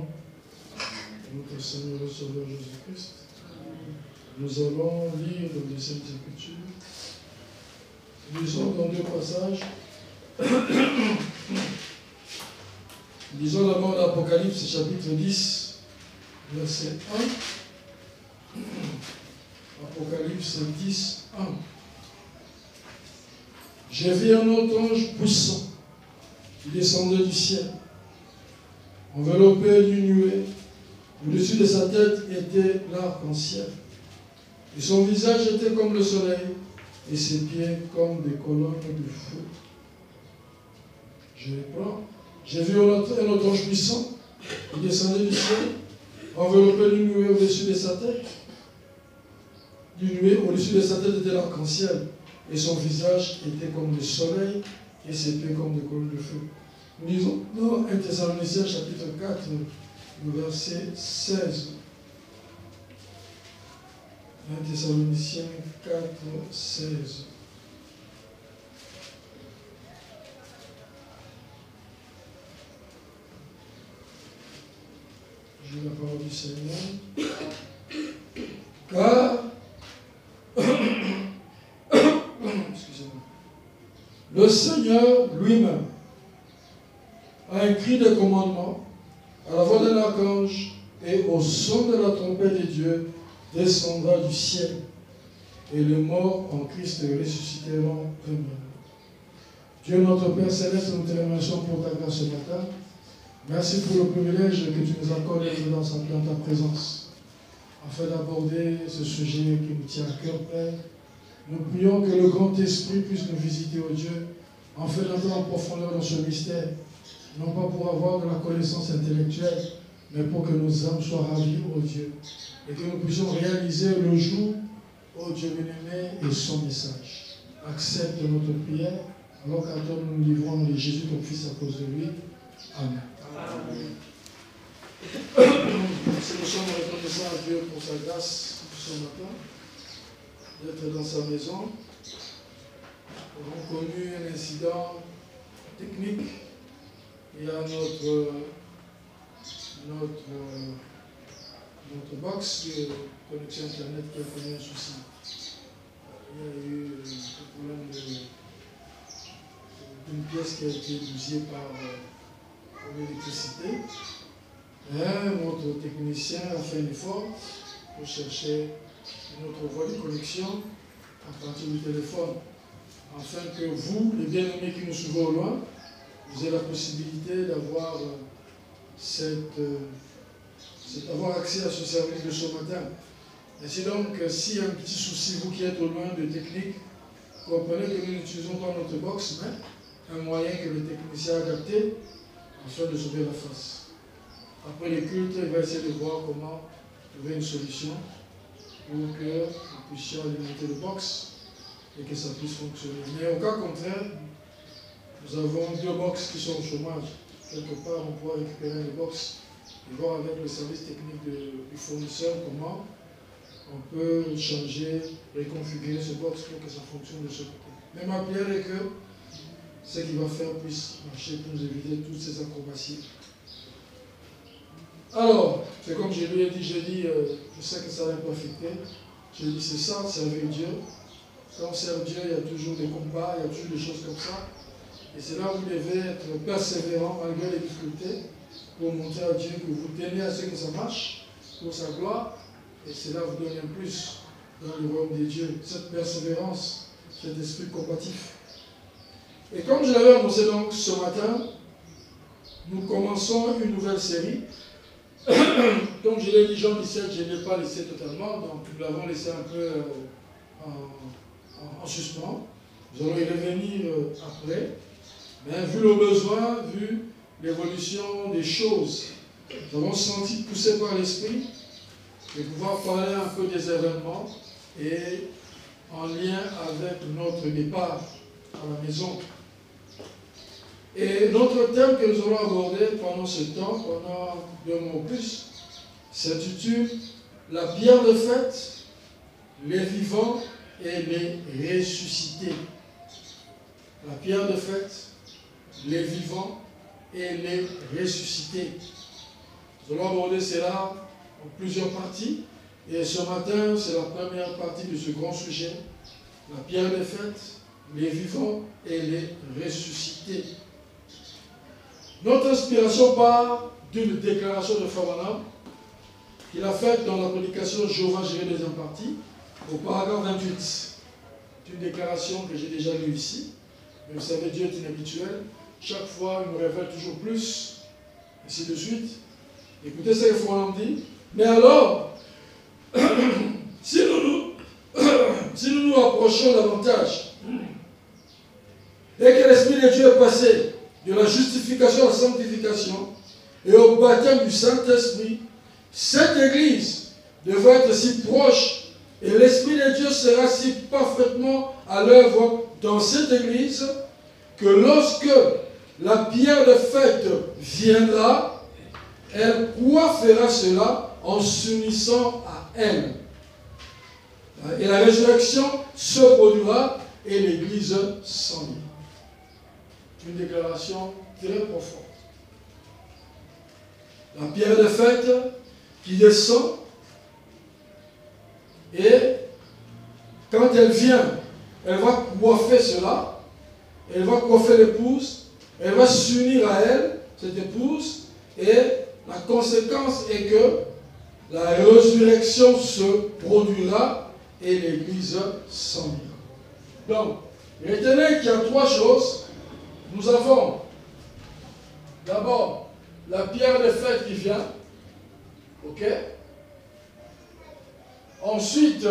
nom de notre Seigneur et Sauveur Jésus-Christ. Nous allons lire les Saintes Écritures. Lisons dans deux passages. Lisons d'abord l'Apocalypse chapitre 10, verset 1. Apocalypse 10, 1. J'ai vu un autre ange puissant qui descendait du ciel, enveloppé d'une nuée. Au-dessus de sa tête était l'arc-en-ciel. Et son visage était comme le soleil, et ses pieds comme des colonnes de feu. Je reprends. J'ai vu un autre ange puissant qui descendait du ciel, enveloppé d'une nuée au-dessus de sa tête. D'une nuée au-dessus de sa tête était l'arc-en-ciel, et son visage était comme le soleil, et ses pieds comme des colonnes de feu. Nous lisons dans 1 Thessaloniciens chapitre 4, le verset 16. 1 Thessaloniciens 4, 16. J'ai la parole du Seigneur. Car, excusez-moi, le Seigneur lui-même a un cri de commandement, à la voix d'un archange et au son de la trompette de Dieu, descendra du ciel, et les morts en Christ ressusciteront eux-mêmes. Dieu notre Père Céleste, nous te remercions pour ta grâce ce matin. Merci pour le privilège que tu nous accordes d'être dans ta présence, afin d'aborder ce sujet qui nous tient à cœur, Père. Nous prions que le grand esprit puisse nous visiter, ô Dieu, afin d'entrer en profondeur dans ce mystère, non pas pour avoir de la connaissance intellectuelle, mais pour que nos âmes soient ravies, ô Dieu, et que nous puissions réaliser le jour, ô Dieu bien-aimé, et son message. Accepte notre prière, alors qu'à toi nous nous livrons de Jésus, ton Fils, à cause de lui. Amen. Amen. Si nous sommes reconnaissants à Dieu pour sa grâce ce matin, d'être dans sa maison, nous avons connu un incident technique. Il y a notre box de connexion Internet qui a connu un souci. Il y a eu un problème d'une pièce qui a été bousillée par l'électricité. Notre technicien a fait un effort pour chercher une autre voie de connexion à partir du téléphone, afin que vous, les bien-aimés qui nous suivez au loin, vous ayez la possibilité d'avoir avoir accès à ce service de ce matin. Et c'est donc, s'il y a un petit souci, vous qui êtes au loin de technique, comprenez que nous n'utilisons pas notre box, mais un moyen que le technicien a adapté afin de sauver la face. Après les cultes, il va essayer de voir comment trouver une solution pour que nous puissions alimenter le box et que ça puisse fonctionner. Mais au cas contraire, nous avons deux box qui sont au chômage. Quelque part, on pourra récupérer les box et voir avec le service technique du fournisseur comment on peut changer, reconfigurer ce box pour que ça fonctionne de ce côté. Mais ma prière est que ce qu'il va faire puisse marcher pour nous éviter toutes ces acrobaties. Alors, c'est comme je lui ai dit, je sais que ça va être affecté. J'ai dit, c'est ça, servir Dieu. Quand on sert Dieu, il y a toujours des combats, il y a toujours des choses comme ça. Et c'est là où vous devez être persévérant malgré les difficultés pour montrer à Dieu que vous tenez à ce que ça marche pour sa gloire. Et c'est là où vous donnez plus dans le royaume des dieux. Cette persévérance, cet esprit combatif. Et comme je l'avais annoncé donc ce matin, nous commençons une nouvelle série. Comme je l'ai dit, Jean 17, je ne l'ai pas laissé totalement, donc nous l'avons laissé un peu en suspens. Nous allons y revenir après. Mais vu le besoin, vu l'évolution des choses, nous avons senti poussé par l'Esprit de pouvoir parler un peu des événements et en lien avec notre départ à la maison. Et notre thème que nous allons aborder pendant ce temps, pendant 2 mois ou plus, s'intitule « La pierre de fête, les vivants et les ressuscités ». La pierre de fête, les vivants et les ressuscités. Nous allons aborder cela en plusieurs parties. Et ce matin, c'est la première partie de ce grand sujet. La pierre des fêtes, les vivants et les ressuscités. Notre inspiration part d'une déclaration de Frère Branham qu'il a faite dans la prédication Jéhovah Jireh deuxième partie, au paragraphe 28. C'est une déclaration que j'ai déjà lue ici. Mais vous savez, Dieu est inhabituel. Chaque fois, il nous révèle toujours plus, ainsi de suite. Écoutez ce que Frère Branham dit. Mais alors, si nous nous approchons davantage et que l'Esprit de Dieu est passé de la justification à la sanctification et au baptême du Saint-Esprit, cette Église devrait être si proche et l'Esprit de Dieu sera si parfaitement à l'œuvre dans cette Église que lorsque la pierre de fête viendra, elle coiffera cela en s'unissant à elle. Et la résurrection se produira et l'Église s'en ira. Une déclaration très profonde. La pierre de fête qui descend et quand elle vient, elle va coiffer cela, elle va coiffer l'épouse, elle va s'unir à elle, cette épouse, et la conséquence est que la résurrection se produira et l'Église s'en ira. Donc, retenez qu'il y a trois choses. Nous avons d'abord la pierre de fête qui vient. Ok? Ensuite,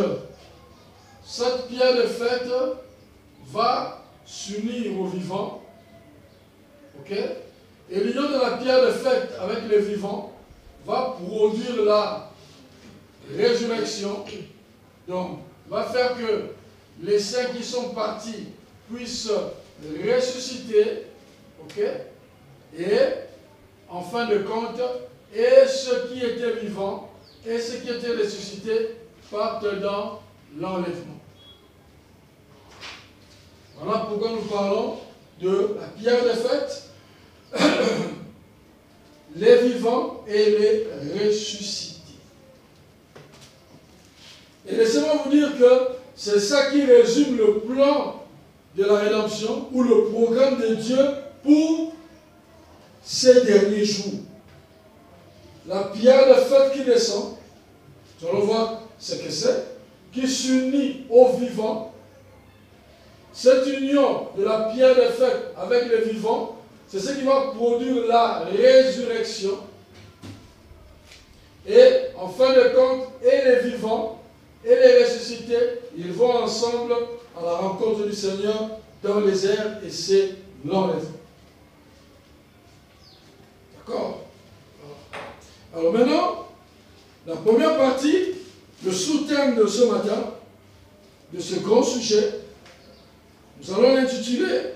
cette pierre de fête va s'unir au vivant. Ok? Et l'union de la pierre de fête avec les vivants va produire la résurrection. Donc, va faire que les saints qui sont partis puissent ressusciter. Ok? Et, en fin de compte, et ceux qui étaient vivants et ceux qui étaient ressuscités partent dans l'enlèvement. Voilà pourquoi nous parlons de la pierre de fête, les vivants et les ressuscités. Et laissez-moi vous dire que c'est ça qui résume le plan de la rédemption ou le programme de Dieu pour ces derniers jours. La pierre de fête qui descend, nous allons voir ce que c'est, qui s'unit au vivant. Cette union de la pierre de fête avec les vivants, c'est ce qui va produire la résurrection. Et en fin de compte, et les vivants et les ressuscités, ils vont ensemble à la rencontre du Seigneur dans les airs et c'est l'enlèvement. D'accord? Alors maintenant, la première partie, le sous-thème de ce matin, de ce grand sujet, nous allons l'intituler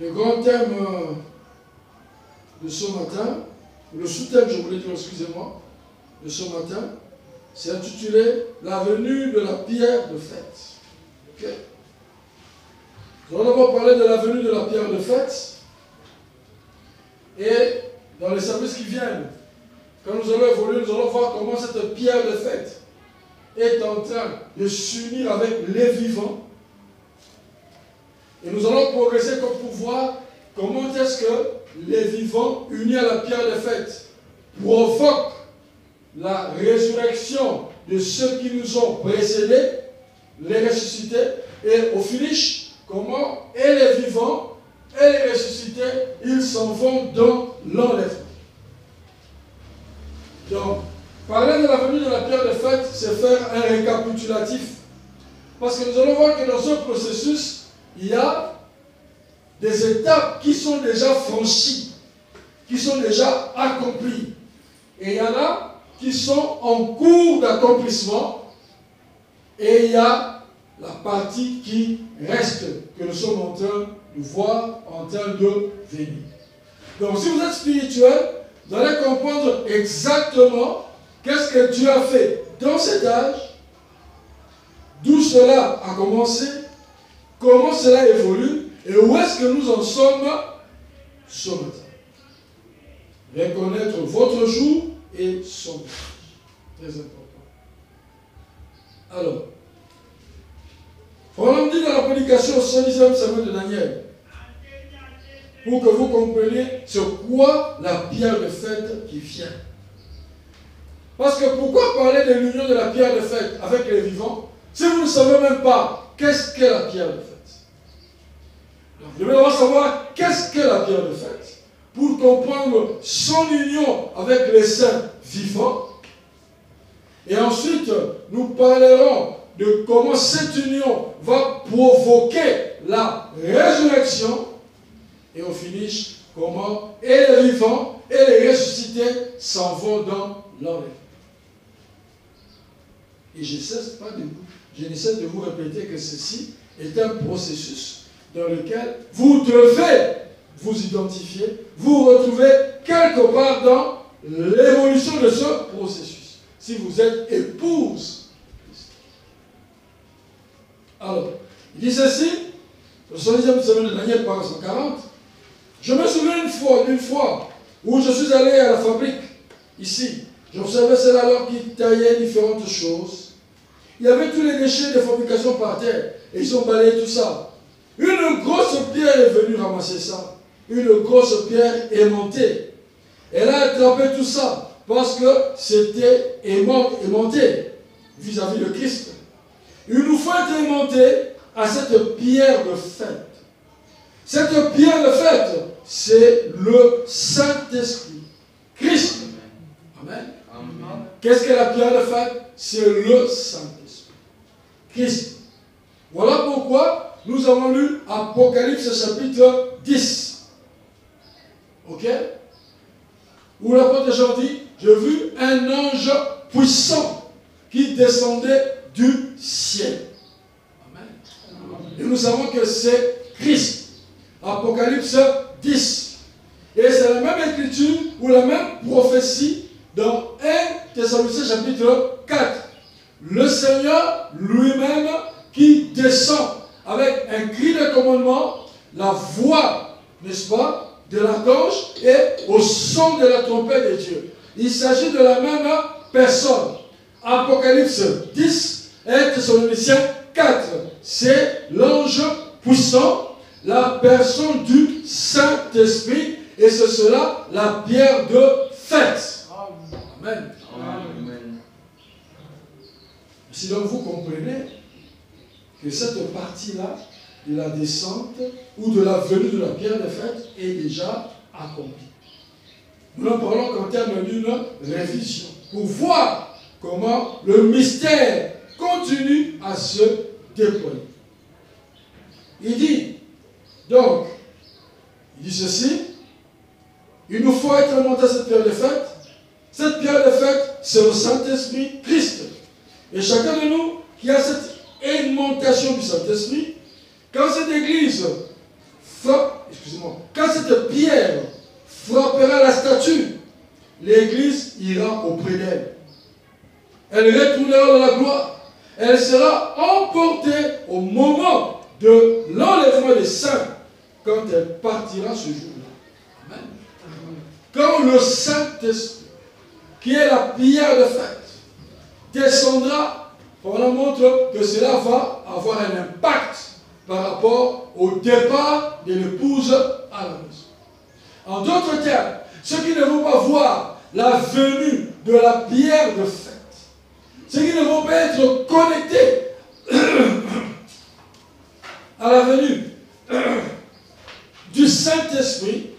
le grand thème de ce matin, le sous-thème, je voulais dire, excusez-moi, de ce matin, c'est intitulé la venue de la pierre de fête. Ok? Nous allons d'abord parler de la venue de la pierre de fête. Et dans les services qui viennent, quand nous allons évoluer, nous allons voir comment cette pierre de fête est en train de s'unir avec les vivants. Et nous allons progresser pour voir comment est-ce que les vivants unis à la pierre de fête provoquent la résurrection de ceux qui nous ont précédés, les ressuscités, et au finish, comment et les vivants et les ressuscités, ils s'en vont dans l'enlèvement. Donc, parler de la venue de la pierre de fête, c'est faire un récapitulatif. Parce que nous allons voir que dans ce processus, il y a des étapes qui sont déjà franchies, qui sont déjà accomplies. Et il y en a qui sont en cours d'accomplissement. Et il y a la partie qui reste, que nous sommes en train de voir, en train de venir. Donc si vous êtes spirituel, vous allez comprendre exactement qu'est-ce que Dieu a fait dans cet âge, d'où cela a commencé, comment cela évolue et où est-ce que nous en sommes ce matin. Reconnaître votre jour et son message. Très important. Alors, on dit dans la prédication au 110e sermon de Daniel, pour que vous compreniez sur quoi la pierre de fête qui vient. Parce que pourquoi parler de l'union de la pierre de fête avec les vivants si vous ne savez même pas qu'est-ce qu'est la pierre de fête? Donc, vous devez d'abord savoir qu'est-ce qu'est la pierre de fête pour comprendre son union avec les saints vivants. Et ensuite, nous parlerons de comment cette union va provoquer la résurrection. Et au finish, comment et les vivants et les ressuscités s'en vont dans l'enlèvement. Et je ne cesse de vous répéter que ceci est un processus dans lequel vous devez vous identifier, vous retrouver quelque part dans l'évolution de ce processus. Si vous êtes épouse. Alors, il dit ceci, le 110e semaine de Daniel, page 140. Je me souviens d'une fois où je suis allé à la fabrique, ici. J'observais cela alors qu'ils taillaient différentes choses. Il y avait tous les déchets de fabrication par terre. Et ils ont balayé tout ça. Une grosse pierre est venue ramasser ça. Une grosse pierre aimantée. Elle a attrapé tout ça parce que c'était aimanté vis-à-vis de Christ. Il nous faut être aimanté à cette pierre de fête. Cette pierre de fête, c'est le Saint-Esprit. Christ. Amen. Amen. Qu'est-ce que la pierre de fête? C'est le Saint-Esprit. Christ. Voilà pourquoi nous avons lu Apocalypse chapitre 10. Ok? Où l'apôtre Jean dit, j'ai vu un ange puissant qui descendait du ciel. Amen. Et nous savons que c'est Christ. Apocalypse 10. Et c'est la même écriture ou la même prophétie dans 1 Thessaloniciens chapitre 4. Le Seigneur lui-même qui descend avec un cri de commandement, la voix, n'est-ce pas, de l'archange et au son de la trompette de Dieu. Il s'agit de la même personne. Apocalypse 10, 1 Thessaloniciens 4. C'est l'ange puissant, la personne du Saint-Esprit, et ce sera la pierre de fête. Amen. Amen. Si donc vous comprenez que cette partie-là de la descente ou de la venue de la pierre de fête est déjà accomplie. Nous en parlons qu'en termes d'une révision, pour voir comment le mystère continue à se déployer. Il dit, donc, il dit ceci, il nous faut être monté à cette pierre de fête. Cette pierre de fête, c'est le Saint-Esprit, Christ. Et chacun de nous qui a cette aimantation du Saint-Esprit, quand cette église frappe, quand cette pierre frappera la statue, l'église ira auprès d'elle. Elle retournera dans la gloire. Elle sera emportée au moment de l'enlèvement des saints, quand elle partira ce jour-là. Amen. Quand le Saint-Esprit, qui est la pierre de fête, descendra, on montre que cela va avoir un impact par rapport au départ de l'épouse à la maison. En d'autres termes, ceux qui ne vont pas voir la venue de la pierre de fête, ceux qui ne vont pas être connectés à la venue du Saint-Esprit,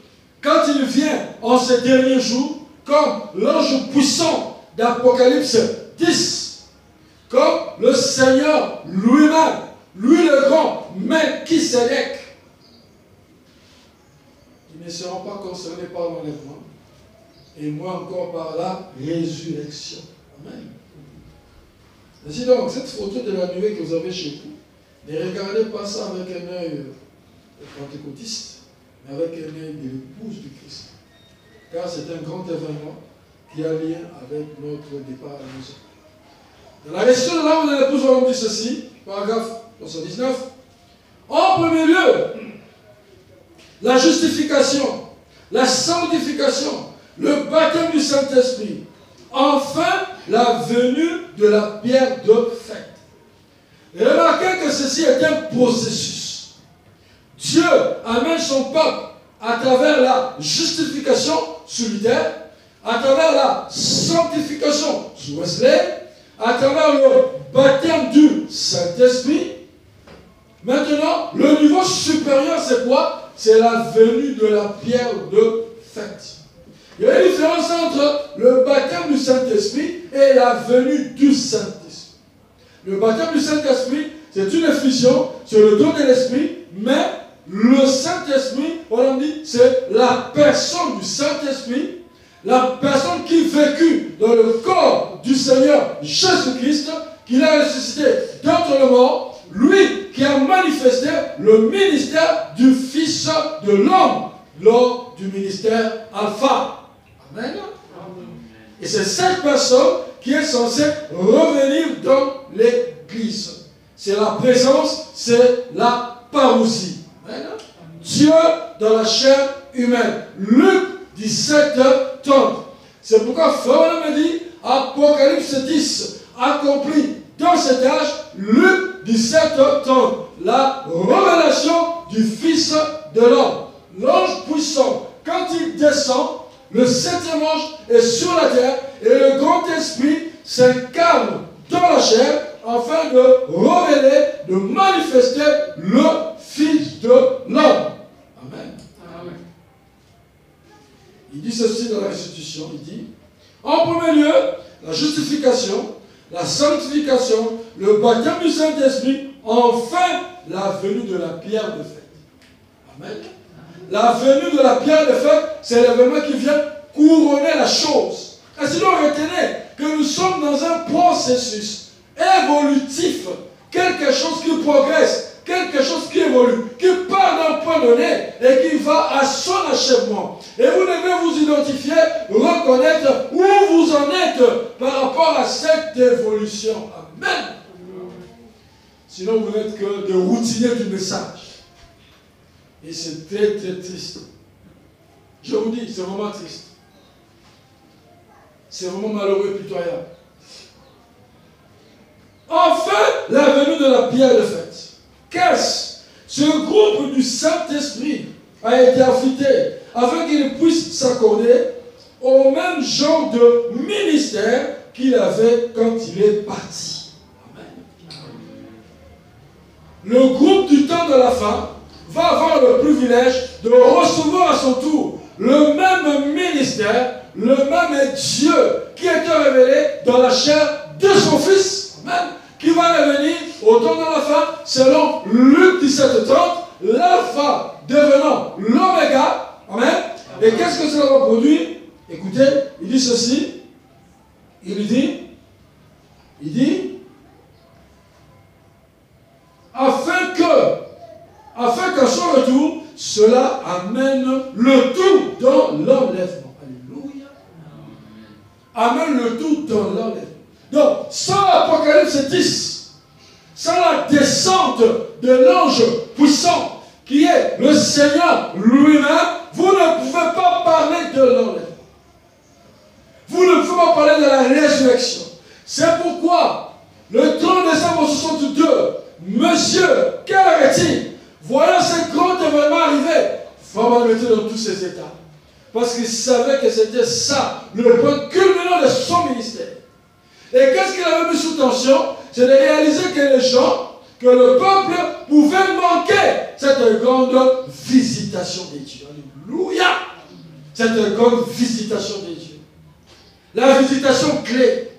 quand il vient en ces derniers jours, comme l'ange puissant d'Apocalypse 10, comme le Seigneur lui-même, lui le grand Melchisédek, ils ne seront pas concernés par l'enlèvement, et moins encore par la résurrection. Amen. Ainsi donc, cette photo de la nuée que vous avez chez vous, ne regardez pas ça avec un œil pentecôtiste, mais avec un œil de l'épouse du Christ. Car c'est un grand événement qui a lien avec notre départ à la maison. Dans la question de l'âme de l'épouse, on dit ceci, paragraphe 79. En premier lieu, la justification, la sanctification, le baptême du Saint-Esprit. Enfin, la venue de la pierre de fête. Et remarquez que ceci est un processus. Dieu amène son peuple à travers la justification sous Luther, à travers la sanctification sous Wesley, à travers le baptême du Saint-Esprit. Maintenant, le niveau supérieur, c'est quoi? C'est la venue de la pierre de fête. Il y a une différence entre le baptême du Saint-Esprit et la venue du Saint-Esprit. Le baptême du Saint-Esprit, c'est une effusion, c'est le don de l'Esprit, mais le Saint-Esprit, on dit, c'est la personne du Saint-Esprit, la personne qui vécut dans le corps du Seigneur Jésus-Christ, qui l'a ressuscité d'entre les morts, lui qui a manifesté le ministère du Fils de l'homme lors du ministère Alpha. Amen. Et c'est cette personne qui est censée revenir dans l'Église. C'est la présence, c'est la parousie. Amen. Dieu dans la chair humaine. Luc 17, 30. C'est pourquoi Frère me dit, Apocalypse 10, accompli dans cet âge, Luc 17, 30. La révélation du Fils de l'homme. L'ange puissant, quand il descend, le septième ange est sur la terre et le grand esprit s'incarne dans la chair afin de révéler, de manifester le Fils de l'homme. Amen. Amen. Il dit ceci dans la restitution, il dit, en premier lieu, la justification, la sanctification, le baptême du Saint-Esprit, enfin la venue de la pierre de fête. Amen. La venue de la pierre de fête, c'est l'événement qui vient couronner la chose. Et sinon, retenez que nous sommes dans un processus évolutif, quelque chose qui progresse, quelque chose qui évolue, qui part d'un point donné et qui va à son achèvement. Et vous devez vous identifier, reconnaître où vous en êtes par rapport à cette évolution. Amen. Sinon, vous n'êtes que des routiniers du message. Et c'est très très triste. Je vous dis, c'est vraiment triste. C'est vraiment malheureux et pitoyable. Enfin, la venue de la pierre de fête. Qu'est-ce? Ce groupe du Saint-Esprit a été affûté afin qu'il puisse s'accorder au même genre de ministère qu'il avait quand il est parti. Amen. Le groupe du temps de la fin va avoir le privilège de recevoir à son tour le même ministère, le même Dieu qui a été révélé dans la chair de son Fils, même, qui va revenir au temps de la fin, selon Luc 17, 30, l'alpha devenant l'oméga. Amen. Et qu'est-ce que cela va produire? Écoutez, il dit ceci. Il dit, afin qu'à son retour, cela amène le tout dans l'enlèvement. Alléluia. Amène le tout dans l'enlèvement. Donc, sans l'Apocalypse 10, sans la descente de l'ange puissant, qui est le Seigneur lui-même, vous ne pouvez pas parler de l'enlèvement. Vous ne pouvez pas parler de la résurrection. C'est pourquoi, le 30 décembre 62, Monsieur, quelle heure est-il? Voyant ce grand événement arriver, Fabien le mettait dans tous ses états. Parce qu'il savait que c'était ça, le point culminant de son ministère. Et qu'est-ce qu'il avait mis sous tension? C'est de réaliser que les gens, que le peuple pouvait manquer cette grande visitation des dieux. Alléluia! Cette grande visitation des dieux. La visitation clé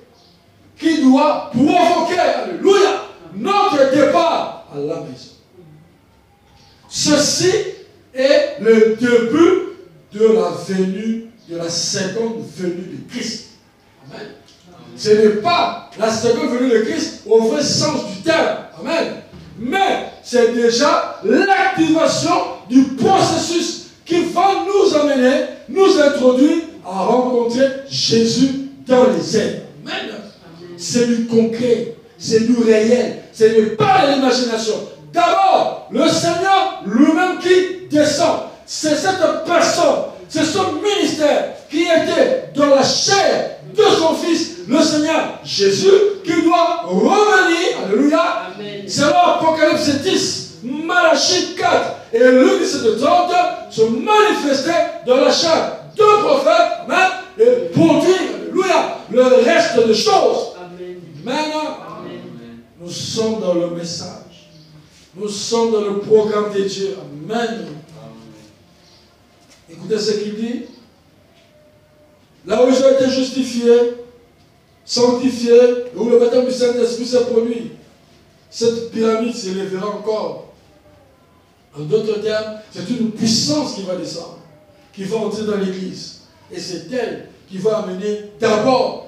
qui doit provoquer, alléluia, notre départ à la maison. Ceci est le début de la venue, de la seconde venue de Christ. Amen. Ce n'est pas la seconde venue de Christ au vrai sens du terme. Amen. Mais c'est déjà l'activation du processus qui va nous amener, nous introduire à rencontrer Jésus dans les airs. Amen. C'est du concret, c'est du réel, ce n'est pas de l'imagination. d'abord le Seigneur lui-même qui descend. C'est cette personne, c'est son ministère qui était dans la chair de son Fils, le Seigneur Jésus, qui doit revenir, alléluia, selon Apocalypse 10, Malachie 4 et Luc 17:30, se manifester dans la chair de prophète, amen, et produire, alléluia, le reste des choses. Amen. Nous sommes dans le message. Nous sommes dans le programme de Dieu. Amen. Écoutez ce qu'il dit. Là où ils ont été justifiés, sanctifiés, et où le baptême du Saint-Esprit s'est produit, cette pyramide s'élèvera encore. En d'autres termes, c'est une puissance qui va descendre, qui va entrer dans l'Église. Et c'est elle qui va amener d'abord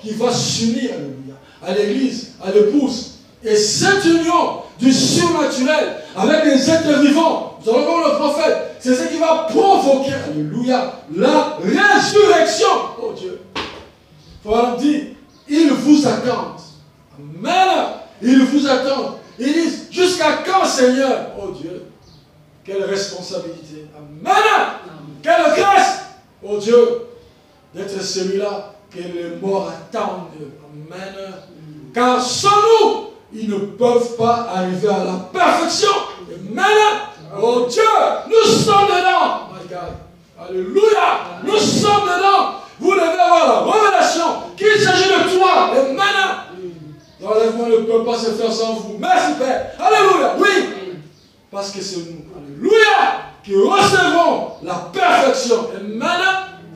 qui va s'unir, alléluia, à l'Église, à l'épouse. Et cette union du surnaturel avec les êtres vivants, nous allons voir le prophète, c'est ce qui va provoquer, alléluia, la résurrection. Oh Dieu. Voilà, dit, ils vous attendent. Amen. Ils vous attendent. Ils disent, jusqu'à quand, Seigneur? Oh Dieu. Quelle responsabilité. Amen. Quelle grâce. Oh Dieu. D'être celui-là que les morts attendent. Amen. Car sans nous, ils ne peuvent pas arriver à la perfection. Amen. Oh Dieu, nous sommes dedans. My God. Alléluia. Nous sommes dedans. Vous devez avoir la révélation qu'il s'agit de toi. Amen. L'enlèvement ne peut pas se faire sans vous. Merci Père. Alléluia. Oui. Parce que c'est nous. Alléluia. Qui recevrons la perfection. Amen.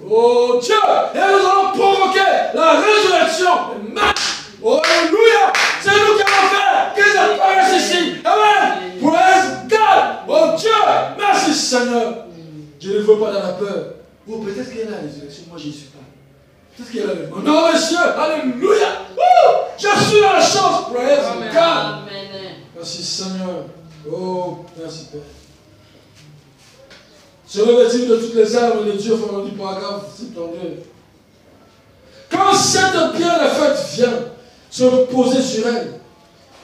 Oh Dieu. Et nous allons provoquer la résurrection. Amen. Oh, alléluia. C'est nous qui allons faire qu'ils apparaissent ici. Amen. Praise God. Oh Dieu. Merci Seigneur. Je ne veux pas dans la peur. Oh, peut-être qu'il y a la résurrection. Moi, je n'y suis pas. Peut-être qu'il y a la résurrection. Non, monsieur. Alléluia. Je suis dans la chance. Praise God. Merci Seigneur. Oh, merci Père. Se revêtir de toutes les armes de Dieu, pendant du paragraphe 72. Quand cette pierre de fête vient se poser sur elle,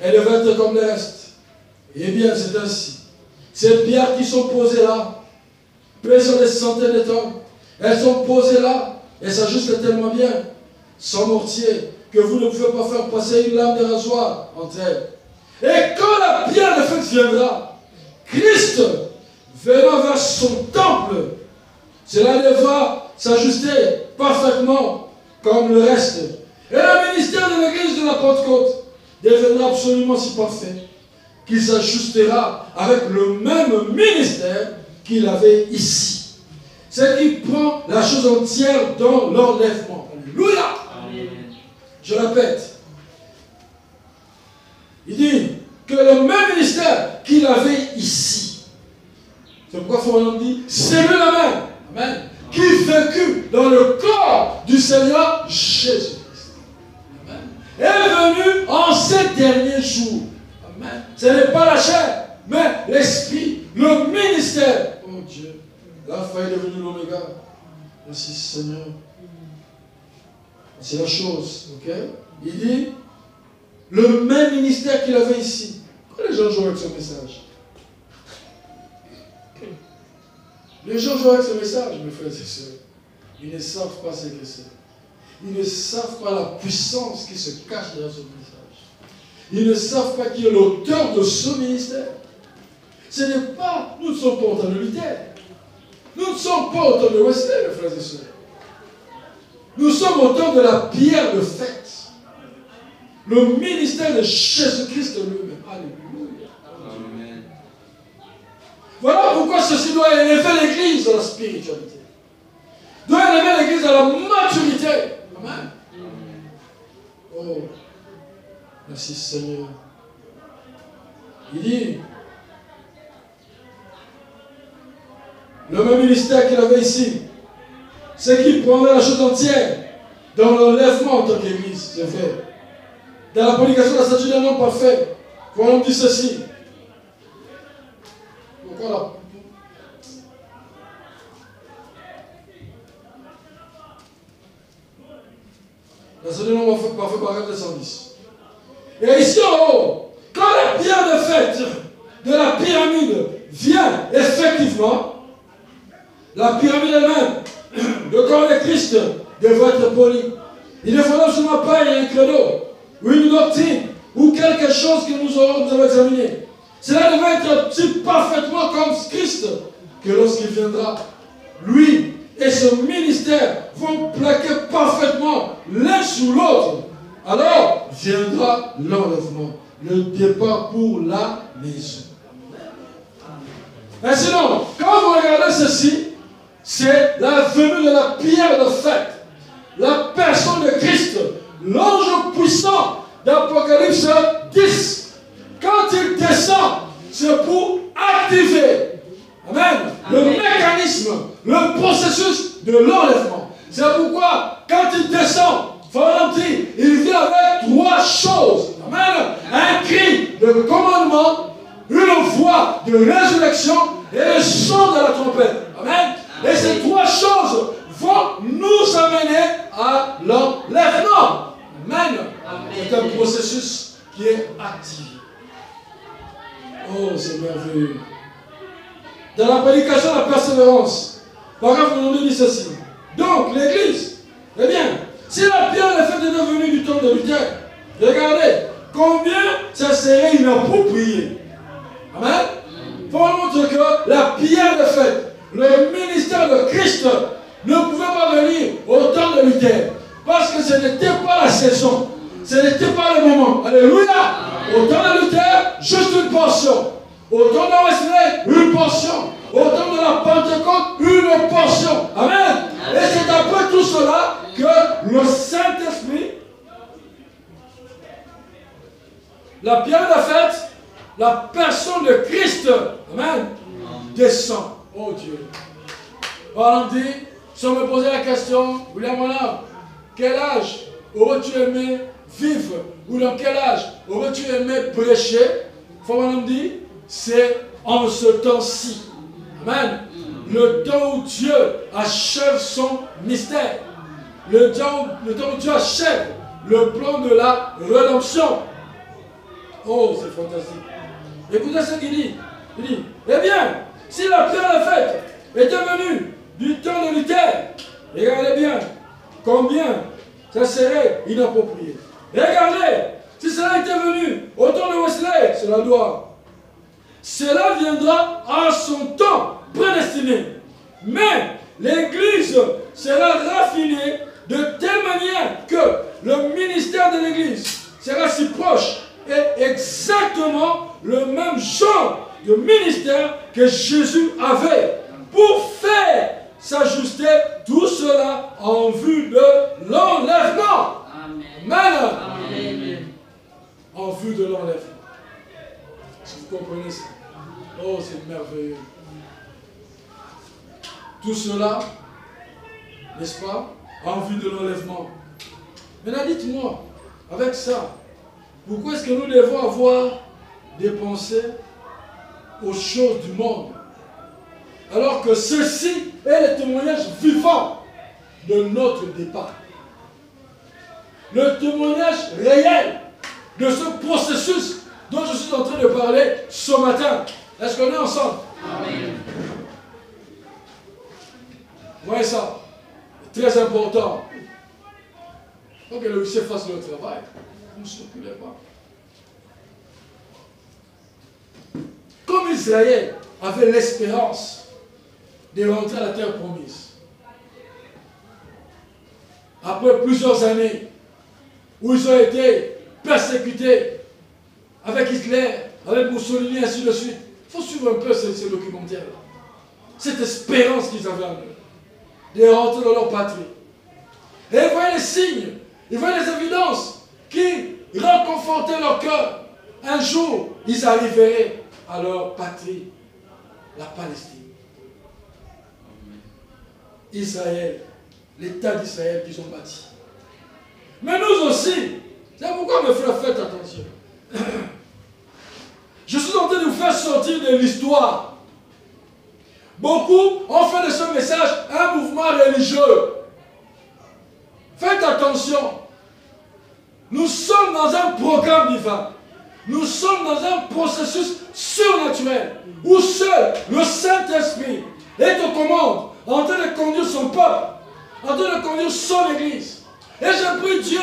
elle va être comme le reste. Eh bien, c'est ainsi. Ces pierres qui sont posées là, pèsent des centaines de tonnes. Elles sont posées là, et s'ajustent tellement bien, sans mortier, que vous ne pouvez pas faire passer une lame de rasoir entre elles. Et quand la pierre de fête viendra, Christ venant vers son temple, cela devra s'ajuster parfaitement comme le reste. Et le ministère de l'église de la Pentecôte deviendra absolument si parfait qu'il s'ajustera avec le même ministère qu'il avait ici. C'est qui prend la chose entière dans l'enlèvement. Alléluia. Je répète. Il dit que le même ministère qu'il avait ici. C'est pourquoi Florian dit, c'est lui la même. Amen. Qui vécut dans le corps du Seigneur Jésus-Christ. Amen. Est venu en ces derniers jours. Amen. Ce n'est pas la chair, mais l'esprit, le ministère. Oh Dieu. L'alpha est devenu l'oméga. Merci Seigneur. C'est la chose. Ok? Il dit, le même ministère qu'il avait ici. Pourquoi les gens jouent avec ce message? Les gens jouent avec ce message, mes frères et sœurs. Ils ne savent pas ce que c'est. Ils ne savent pas la puissance qui se cache derrière ce message. Ils ne savent pas qui est l'auteur de ce ministère. Ce n'est pas, nous ne sommes pas autant de Luther. Nous ne sommes pas autant de Wesley, mes frères et sœurs. Nous sommes autant de la pierre de fête. Le ministère de Jésus-Christ lui-même. Alléluia. Amen. Voilà pourquoi ceci doit élever l'Église à la spiritualité. Doit élever l'Église à la maturité. Amen. Oh, merci Seigneur. Il dit, le même ministère qu'il avait ici, c'est qu'il prendrait la chose entière dans l'enlèvement en tant qu'Église, c'est vrai. Dans la prédication de la statue d'un homme parfait, voilà, on dit ceci. Pourquoi là? La statue d'un homme parfait par 110. Et ici en haut, quand la pierre pyramide vient effectivement, la pyramide elle-même, le corps de Christ devrait être poli. Il ne faudra absolument pas y un credo, ou une doctrine, ou quelque chose que nous avons examiné. Cela devrait être si parfaitement comme Christ, que lorsqu'il viendra, lui et son ministère vont plaquer parfaitement l'un sous l'autre. Alors viendra l'enlèvement, le départ pour la maison. Mais sinon, quand vous regardez ceci, c'est la venue de la pierre de fête, la personne de Christ, l'ange puissant d'Apocalypse 10. Quand il descend, c'est pour activer, amen, le mécanisme, le processus de l'enlèvement. C'est pourquoi, quand il descend, il vient avec trois choses. Amen. Un cri de commandement, une voix de résurrection et le son de la trompette. Amen. Et ces trois choses vont nous amener à l'enlèvement. Amen. C'est un processus qui est actif. Oh, c'est merveilleux. Dans la prédication de la persévérance, paragraphe nous dit ceci. Donc, l'Église, eh bien, si la pierre de fête est devenue du temps de Luther, regardez combien ça serait inapproprié. Amen. Pour montrer que la pierre de fête, le ministère de Christ, ne pouvait pas venir au temps de Luther. Parce que ce n'était pas la saison. Ce n'était pas le moment. Alléluia. Au temps de Luther, juste une portion. Au temps de Wesley, une portion. Au temps de la Pentecôte, une portion. Amen. Et c'est après tout cela que le Saint-Esprit, la pierre de fête, la personne de Christ, amen, descend. Oh Dieu. Alors on dit, si on me posait la question, William Monard, quel âge aurais-tu aimé vivre? Ou dans quel âge aurais-tu aimé prêcher? On dit, c'est en ce temps-ci. Amen. Le temps où Dieu achève son mystère. Le temps où Dieu achève le plan de la rédemption. Oh, c'est fantastique. Écoutez ce qu'il dit. Il dit, eh bien, si la pierre de fête était venue du temps de Luther, regardez bien combien ça serait inapproprié. Regardez, si cela était venu au temps de Wesley, cela doit. Cela viendra à son temps prédestiné. Mais l'Église sera raffinée de telle manière que le ministère de l'Église sera si proche et exactement le même genre de ministère que Jésus avait pour faire s'ajuster tout cela en vue de l'enlèvement. Amen. Amen. En vue de l'enlèvement. Est-ce que vous comprenez ça? Oh, c'est merveilleux. Tout cela, n'est-ce pas, en vue de l'enlèvement. Maintenant, dites-moi, avec ça, pourquoi est-ce que nous devons avoir des pensées aux choses du monde, alors que ceci est le témoignage vivant de notre départ? Le témoignage réel de ce processus dont je suis en train de parler ce matin. Est-ce qu'on est ensemble? Amen. Voyez ça, c'est très important. Il faut que le huissier fasse le travail. Ne se reculez pas. Comme Israël avait l'espérance de rentrer à la terre promise, après plusieurs années où ils ont été persécutés avec Hitler, avec Mussolini, ainsi de suite, il faut suivre un peu ces documentaires-là. Cette espérance qu'ils avaient en eux de rentrer dans leur patrie. Et ils voyaient les signes, ils voyaient les évidences qui réconfortaient leur cœur. Un jour, ils arriveraient à leur patrie, la Palestine. Israël, l'État d'Israël qu'ils ont bâti. Mais nous aussi, c'est pourquoi mes frères, faites attention. Je suis en train de vous faire sortir de l'histoire. Beaucoup ont fait de ce message un mouvement religieux. Faites attention. Nous sommes dans un programme divin. nous sommes dans un processus surnaturel où seul le Saint-Esprit est aux commandes, en train de conduire son peuple, en train de conduire son Église. Et je prie Dieu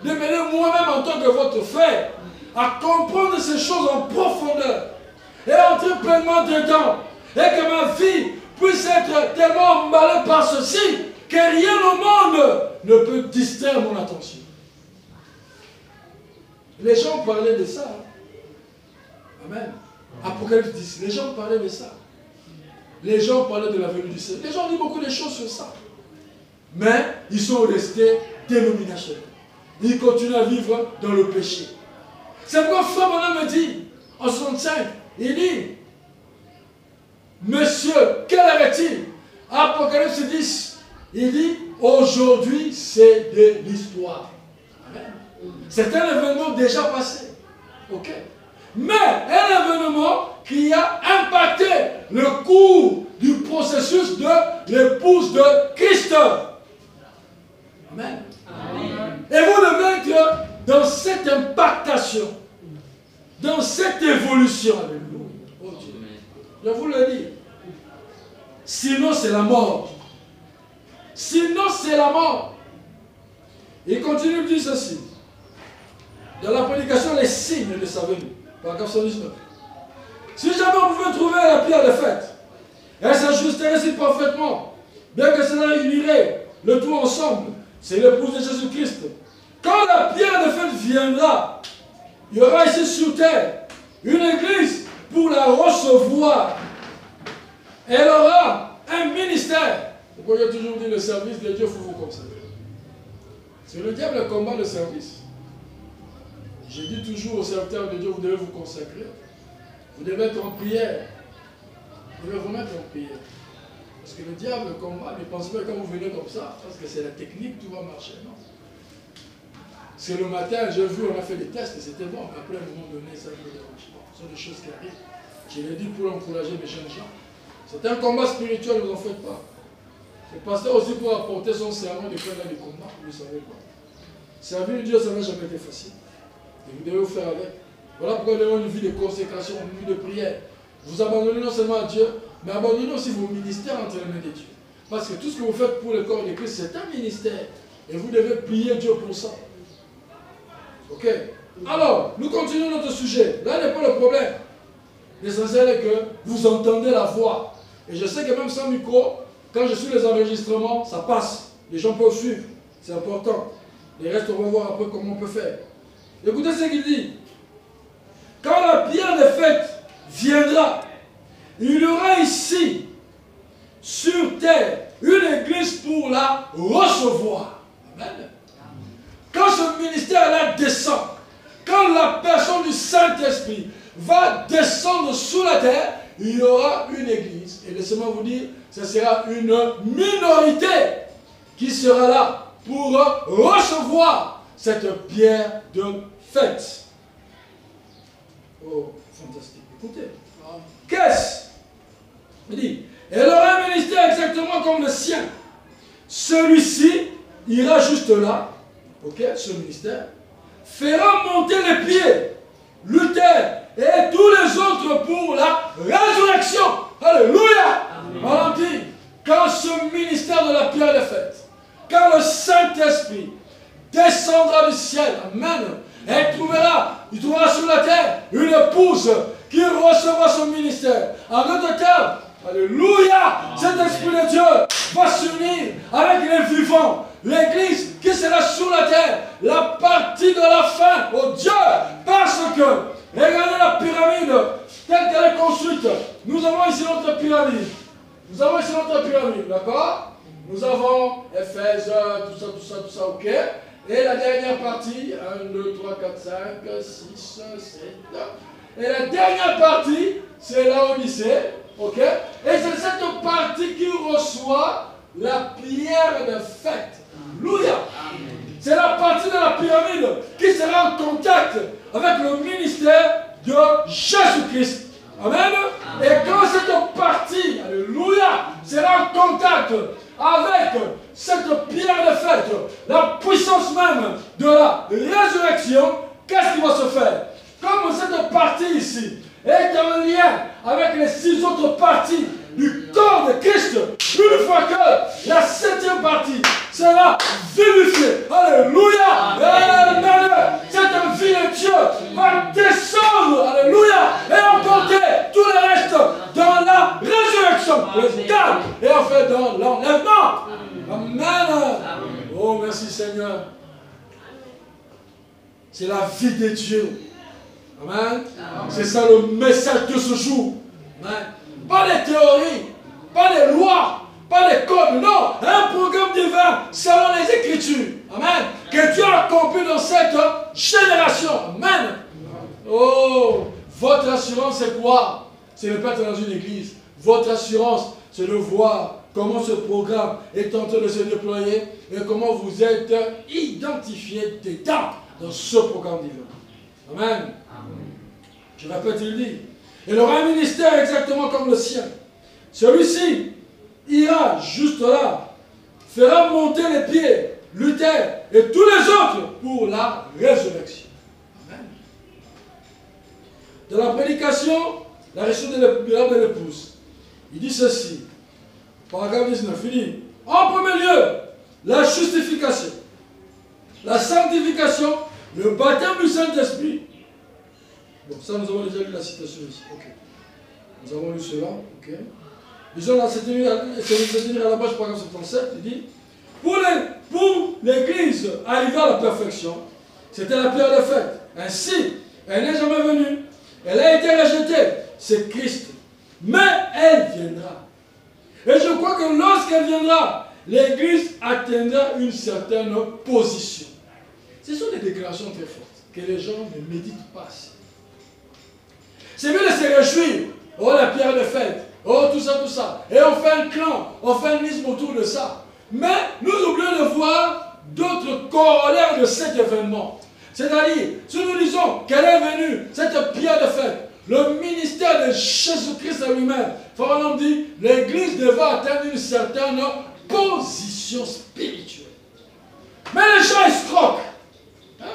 de m'aider moi-même en tant que votre frère à comprendre ces choses en profondeur et entrer pleinement dedans, et que ma vie puisse être tellement emballée par ceci que rien au monde ne peut distraire mon attention. Les gens parlaient de ça. Amen. Apocalypse 10, les gens parlaient de ça. Les gens parlaient de la venue du Seigneur. Les gens disent beaucoup de choses sur ça. Mais ils sont restés dénominationnels. Ils continuent à vivre dans le péché. C'est pourquoi Frère Branham me dit, en 65, il dit, Monsieur, quelle heure est-il? Apocalypse 10, il dit, aujourd'hui c'est de l'histoire. Amen. C'est un événement déjà passé. Ok? Mais un événement qui a impacté le cours du processus de l'épouse de Christ. Amen. Amen. Et vous devez être dans cette impactation, dans cette évolution. Oh Dieu. Je vous le dis. Sinon, c'est la mort. Sinon, c'est la mort. Il continue de dire ceci. Dans la prédication, les signes de sa venue. Paragraphe 119. Si jamais on pouvait trouver la pierre de fête, elle s'ajusterait si parfaitement, bien que cela unirait le tout ensemble. C'est l'épouse de Jésus-Christ. Quand la pierre de fête viendra, il y aura ici sur terre une église pour la recevoir. Elle aura un ministère. Pourquoi j'ai toujours dit le service de Dieu, il faut vous consacrer. C'est le diable qui combat le service. Je dis toujours aux serviteurs de Dieu, vous devez vous consacrer. Vous devez être en prière. Vous devez vous mettre en prière. Parce que le diable combat, ne pensez pas que quand vous venez comme ça, parce que c'est la technique, tout va marcher. Non. C'est le matin, j'ai vu, on a fait des tests, et c'était bon. Mais après, à un moment donné, ça ne me dérange pas. Ce sont des choses qui arrivent. Je l'ai dit pour encourager mes jeunes gens. C'est un combat spirituel, ne vous en faites pas. Le pasteur aussi pour apporter son serment de faire des combats, vous ne savez pas. Servir Dieu, ça n'a jamais été facile. Et vous devez vous faire avec. Voilà pourquoi nous avons une vie de consécration, une vie de prière. Vous abandonnez non seulement à Dieu, mais abandonnez aussi vos ministères entre les mains de Dieu. Parce que tout ce que vous faites pour le corps de Christ, c'est un ministère. Et vous devez prier Dieu pour ça. Ok? Alors, nous continuons notre sujet. Là n'est pas le problème. L'essentiel est que vous entendez la voix. Et je sais que même sans micro, quand je suis les enregistrements, ça passe. Les gens peuvent suivre. C'est important. Les restes, on va voir après comment on peut faire. Écoutez ce qu'il dit. Quand la pierre de fête viendra, il y aura ici, sur terre, une église pour la recevoir. Amen. Quand ce ministère-là descend, quand la personne du Saint-Esprit va descendre sous la terre, il y aura une église. Et laissez-moi vous dire, ce sera une minorité qui sera là pour recevoir cette pierre de fête. Oh, fantastique. Écoutez. Qu'est-ce? Il dit, elle aura un ministère exactement comme le sien. Celui-ci ira juste là, ok, ce ministère, fera monter les pieds, Luther et tous les autres pour la résurrection. Alléluia. Valentin, quand ce ministère de la pierre de fête, quand le Saint-Esprit descendra du ciel, amen, et il trouvera sur la terre une épouse qui recevra son ministère. En d'autres termes, alléluia, cet esprit de Dieu va s'unir avec les vivants. L'église qui sera sur la terre, la partie de la fin, oh Dieu, parce que, regardez la pyramide, telle qu'elle est construite. Nous avons ici notre pyramide. Nous avons ici notre pyramide, d'accord? Nous avons Éphèse, tout ça, ok? Et la dernière partie, 1, 2, 3, 4, 5, 6, 7. Et la dernière partie, c'est la Odyssée, ok? Et c'est cette partie qui reçoit la pierre de fête. Alléluia! C'est la partie de la pyramide qui sera en contact avec le ministère de Jésus-Christ. Amen. Et quand cette partie, alléluia, sera en contact avec cette pierre de fête, la puissance même de la résurrection, qu'est-ce qui va se faire? Comme comme cette partie ici est en lien avec les 6 autres parties du corps de Christ, une fois que la 7e partie sera vivifiée, alléluia, amen, cette vie de Dieu va descendre, alléluia, et emporter tout le reste dans la résurrection, le calme, et en fait dans l'enlèvement. Amen. Oh, merci Seigneur. C'est la vie de Dieu. Amen. C'est ça le message de ce jour. Amen. Pas des théories, pas des lois, pas des codes, non. Un programme divin selon les Écritures. Amen. Que Dieu a accompli dans cette génération. Amen. Oh, votre assurance c'est quoi? C'est ne pas être dans une église. Votre assurance, c'est de voir comment ce programme est en train de se déployer et comment vous êtes identifié dedans dans ce programme divin. Amen. Je répète, il dit, il aura un ministère exactement comme le sien. Celui-ci ira juste là, fera monter les pieds, Luther et tous les autres pour la résurrection. Amen. Dans la prédication, la résurrection de l'épouse, il dit ceci, paragraphe 19, il dit, en premier lieu, la justification, la sanctification, le baptême du Saint-Esprit. Bon, ça nous avons déjà lu la citation ici. Ok. Nous avons lu cela. Ok. Disons là, c'est tenu à la page paragraphe 77, il dit, pour l'Église arrivée à la perfection, c'était la pierre de fête. Ainsi, elle n'est jamais venue. Elle a été rejetée. C'est Christ. Mais elle viendra. Et je crois que lorsqu'elle viendra, l'Église atteindra une certaine position. Ce sont des déclarations très fortes que les gens ne méditent pas assez. C'est mieux de se réjouir. Oh, la pierre de fête. Oh, tout ça, tout ça. Et on fait un clan, on fait un isme autour de ça. Mais nous oublions de voir d'autres corollaires de cet événement. C'est-à-dire, si nous disons qu'elle est venue, cette pierre de fête, le ministère de Jésus-Christ à lui-même, Pharaon dit, l'Église devra atteindre une certaine position spirituelle. Mais les gens escroquent. Hein,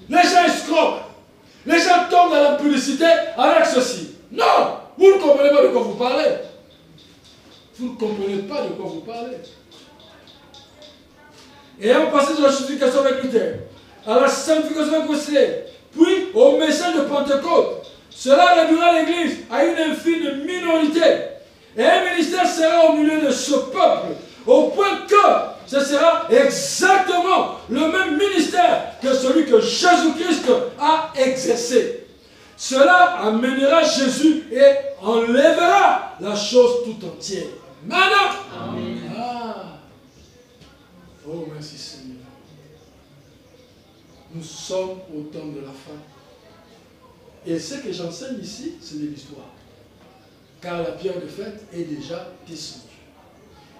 les gens escroquent. Les gens tombent dans la publicité avec ceci. Non, vous ne comprenez pas de quoi vous parlez. Vous ne comprenez pas de quoi vous parlez. Et on passe de la justification avec Luther, à la sanctification avec Wesley, puis au message de Pentecôte. Cela réduira l'Église à une infime minorité. Et un ministère sera au milieu de ce peuple, au point que ce sera exactement le même ministère que celui que Jésus-Christ a exercé. Cela amènera Jésus et enlèvera la chose tout entière. Maintenant, amen. Ah. Oh, merci Seigneur. Nous sommes au temps de la fin. Et ce que j'enseigne ici, c'est de l'histoire. Car la pierre de fête est déjà descendue.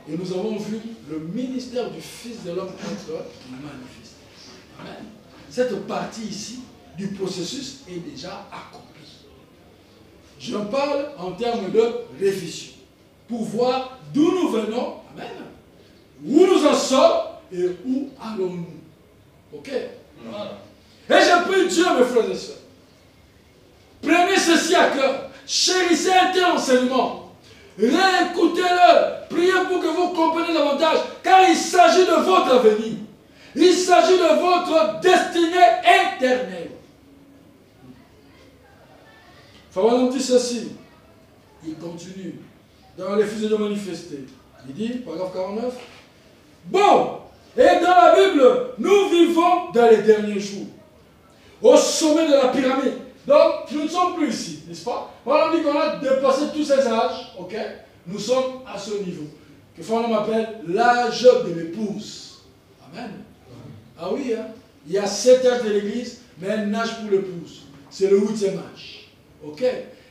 Et nous avons vu le ministère du Fils de l'homme être manifesté. Amen. Cette partie ici du processus est déjà accomplie. Je parle en termes de révision. Pour voir d'où nous venons, amen, où nous en sommes et où allons-nous. Ok? Voilà. Et je prie Dieu, mes frères et sœurs. Prenez ceci à cœur. Chérissez un tel enseignement. Réécoutez-le. Priez pour que vous compreniez davantage. Car il s'agit de votre avenir. Il s'agit de votre destinée éternelle. Pharaon dit ceci. Il continue. Dans les fils de manifester. Il dit, paragraphe 49. Bon, et dans la Bible, nous vivons dans les derniers jours. Au sommet de la pyramide. Donc, nous ne sommes plus ici, n'est-ce pas? On dit qu'on a dépassé tous ces âges, ok? Nous sommes à ce niveau. Que Pharaon appelle l'âge de l'épouse. Amen. Ah oui, hein? Il y a 7 âges de l'église, mais un âge pour l'épouse. C'est le 8e âge. Ok?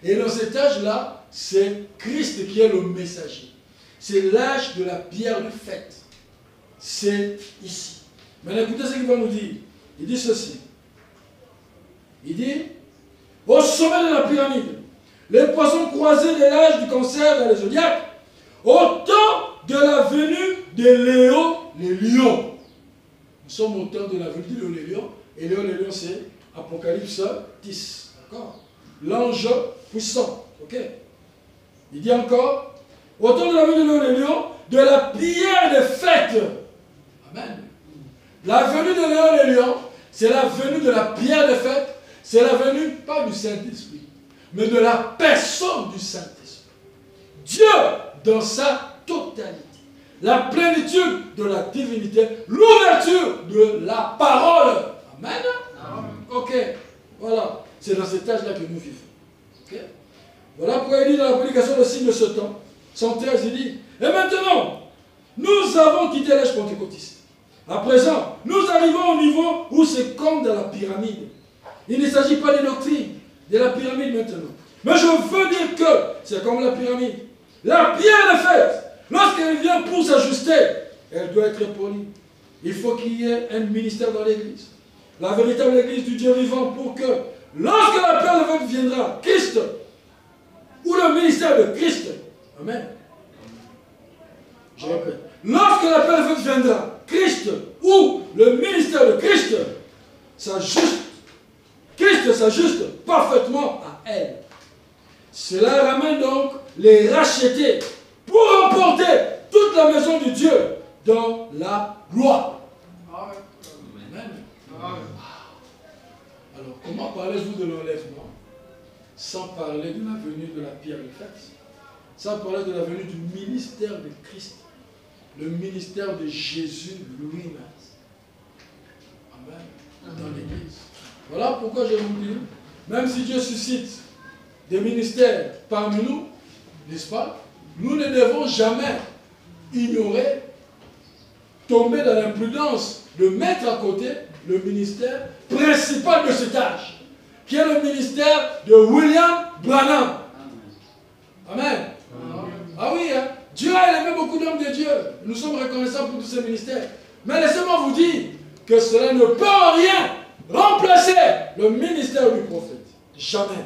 Et dans cet âge-là, c'est Christ qui est le messager. C'est l'âge de la pierre de fête. C'est ici. Mais écoutez ce qu'il va nous dire. Il dit ceci. Il dit, au sommet de la pyramide, les poissons croisés de l'âge du cancer dans les zodiaques, au temps de la venue de Léo les lions. Nous sommes au temps de la venue de Léo les lions, et Léo les lions c'est Apocalypse 10. D'accord? L'ange puissant. Ok? Il dit encore, autour de la venue de Léon les lions, de la pierre de fête. Amen. La venue de Léon les lions, c'est la venue de la pierre de fête. C'est la venue, pas du Saint-Esprit, mais de la personne du Saint-Esprit. Dieu dans sa totalité. La plénitude de la divinité, l'ouverture de la parole. Amen. Amen. Ok, voilà. C'est dans cet âge-là que nous vivons. Okay? Voilà pourquoi il dit dans la prédication le signe de ce temps, 113, il dit, et maintenant, nous avons quitté l'âge pentecôtiste. À présent, nous arrivons au niveau où c'est comme dans la pyramide. Il ne s'agit pas des doctrines, de la pyramide maintenant. Mais je veux dire que c'est comme la pyramide. La pierre de fête, lorsqu'elle vient pour s'ajuster, elle doit être polie. Il faut qu'il y ait un ministère dans l'église. La véritable église du Dieu vivant pour que, lorsque la pierre de fête viendra, Christ, ou le ministère de Christ, amen. Je répète. Lorsque la pierre de fête viendra, Christ, ou le ministère de Christ, s'ajuste. Christ s'ajuste parfaitement à elle. Cela ramène donc les rachetés pour emporter toute la maison de Dieu dans la gloire. Amen. Amen. Alors, comment parlez-vous de l'enlèvement sans parler de la venue de la pierre de fête, sans parler de la venue du ministère de Christ, le ministère de Jésus lui-même. Amen. Dans l'Église. Voilà pourquoi je vous dis, même si Dieu suscite des ministères parmi nous, n'est-ce pas, nous ne devons jamais ignorer, tomber dans l'imprudence de mettre à côté le ministère principal de cet âge, qui est le ministère de William Branham. Amen. Amen. Ah oui, hein? Dieu a aimé beaucoup d'hommes de Dieu. Nous sommes reconnaissants pour tous ces ministères. Mais laissez-moi vous dire que cela ne peut en rien remplacer le ministère du prophète. Jamais.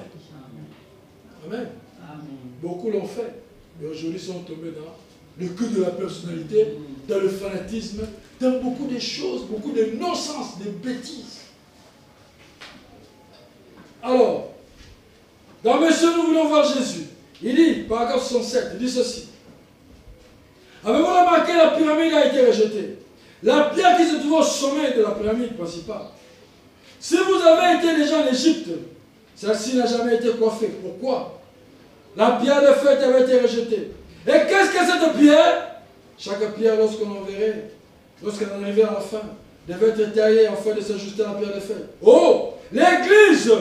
Amen. Amen. Beaucoup l'ont fait. Et aujourd'hui sont tombés dans le culte de la personnalité, dans le fanatisme, dans beaucoup de choses, beaucoup de non-sens, de bêtises. Alors, dans Monsieur, nous voulons voir Jésus. Il dit, paragraphe 67, il dit ceci. Avez-vous remarqué, la pyramide a été rejetée. La pierre qui se trouve au sommet de la pyramide principale. Si vous avez été déjà en Égypte, celle-ci n'a jamais été coiffée. Pourquoi? La pierre de fête avait été rejetée. Et qu'est-ce que cette pierre? Chaque pierre, lorsqu'on en verrait, lorsqu'elle en arrivait à la fin, devait être taillée afin de s'ajuster à la pierre de fête. Oh! L'église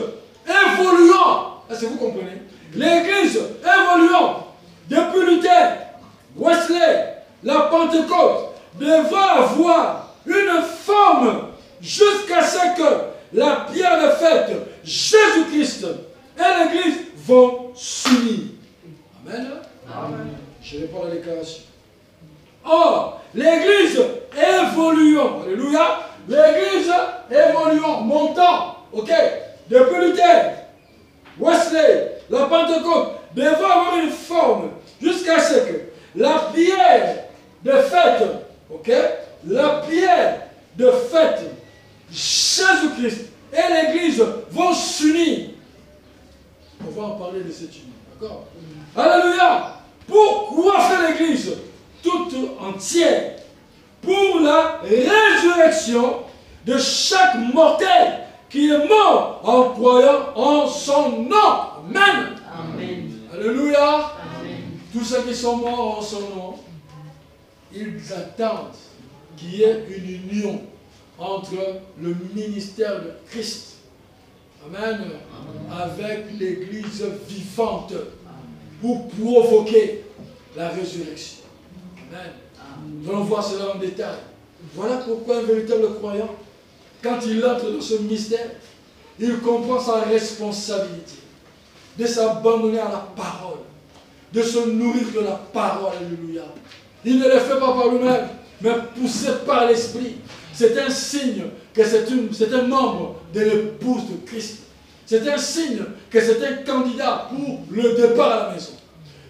évoluant. Est-ce que vous comprenez? L'église évoluant depuis Luther, Wesley, la Pentecôte, devra avoir une forme jusqu'à ce que la pierre de fête, Jésus-Christ et l'église vont s'unir. Amen. Amen. Je réponds à la déclaration. Or, l'église évoluant, alléluia, l'église évoluant, montant, ok, depuis Luther, Wesley, la Pentecôte, devra avoir une forme jusqu'à ce que la pierre de fête, ok, la pierre de fête, Jésus-Christ et l'église vont s'unir. On va en parler de cette union, d'accord? Alléluia! Pourquoi faire l'église toute entière? Pour la résurrection de chaque mortel qui est mort en croyant en son nom. Amen. Amen. Alléluia. Amen. Tous ceux qui sont morts en son nom, ils attendent qu'il y ait une union entre le ministère de Christ, amen, avec l'église vivante pour provoquer la résurrection. Amen. Nous allons voir cela en détail. Voilà pourquoi un véritable croyant, quand il entre dans ce mystère, il comprend sa responsabilité de s'abandonner à la parole, de se nourrir de la parole. Alléluia. Il ne le fait pas par lui-même, mais poussé par l'Esprit. C'est un signe que c'est un membre de l'épouse de Christ. C'est un signe que c'est un candidat pour le départ à la maison.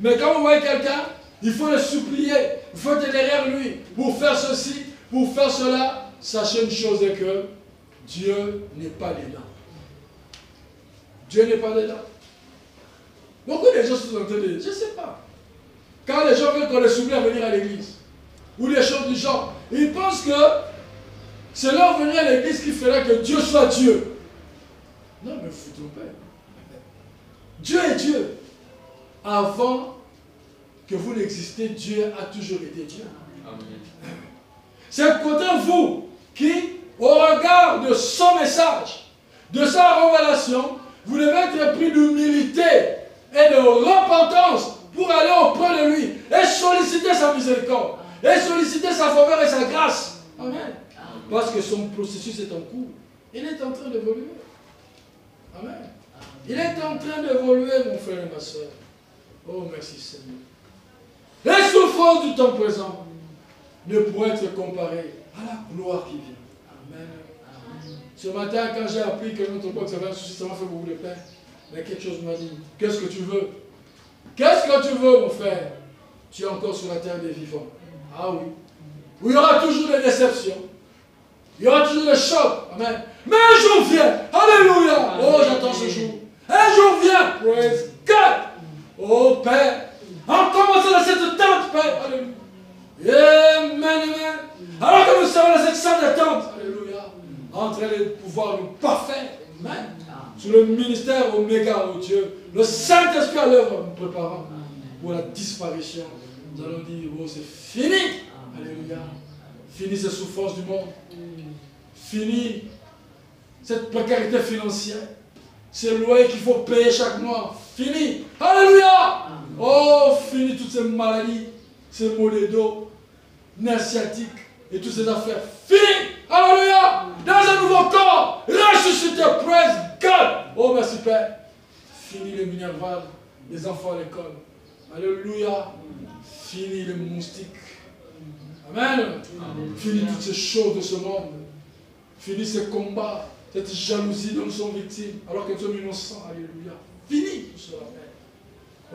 Mais quand vous voyez quelqu'un, il faut le supplier, il faut être derrière lui pour faire ceci, pour faire cela. Sachez une chose, est que Dieu n'est pas dedans. Dieu n'est pas dedans. Beaucoup de gens se sont en train de dire, je ne sais pas. Quand les gens veulent qu'on les soumette à venir à l'église, ou des choses du genre, ils pensent que c'est leur venir à l'église qui ferait que Dieu soit Dieu. Non, mais vous vous trompez. Dieu est Dieu. Avant que vous n'existez, Dieu a toujours été Dieu. Amen. C'est côté vous qui, au regard de son message, de sa révélation, vous devez être pris d'humilité et de repentance pour aller auprès de lui et solliciter sa miséricorde, et solliciter sa faveur et sa grâce. Amen. Parce que son processus est en cours. Il est en train d'évoluer. Amen. Il est en train d'évoluer, mon frère et ma soeur. Oh, merci Seigneur. Les souffrances du temps présent ne pourraient être comparées à la gloire qui vient. Amen. Ce matin, quand j'ai appris que notre box avait un souci, ça m'a fait beaucoup de peine. Mais quelque chose m'a dit, qu'est-ce que tu veux? Qu'est-ce que tu veux, mon frère? Tu es encore sur la terre des vivants. Ah oui. Où il y aura toujours des déceptions. Il y aura toujours des chocs. Amen. Mais un jour vient. Alléluia. Oh, j'attends ce jour. Un jour vient. Praise God. Oh, Père. En commençant dans cette tente, Père. Alléluia. Amen, amen. Alors que nous sommes dans cette salle d'attente. Alléluia. En train de pouvoir nous parfaire. Amen. Sous le ministère Oméga, oh Dieu. Le Saint-Esprit à l'œuvre nous préparant pour la disparition. Nous allons dire, oh, c'est fini. Alléluia. Fini ces souffrances du monde. Fini cette précarité financière. Ces loyers qu'il faut payer chaque mois. Fini. Alléluia. Oh, fini toutes ces maladies, ces maux de dos, nerfs sciatiques et toutes ces affaires. Fini. Alléluia. Dans un nouveau corps. Ressuscité. Praise God. Oh, merci Père. Fini les minervales, les enfants à l'école. Alléluia. Fini les moustiques. Amen. Fini toutes ces choses de ce monde. Fini ces combats, cette jalousie dont nous sommes victimes, alors que nous sommes innocents. Alléluia. Fini tout cela.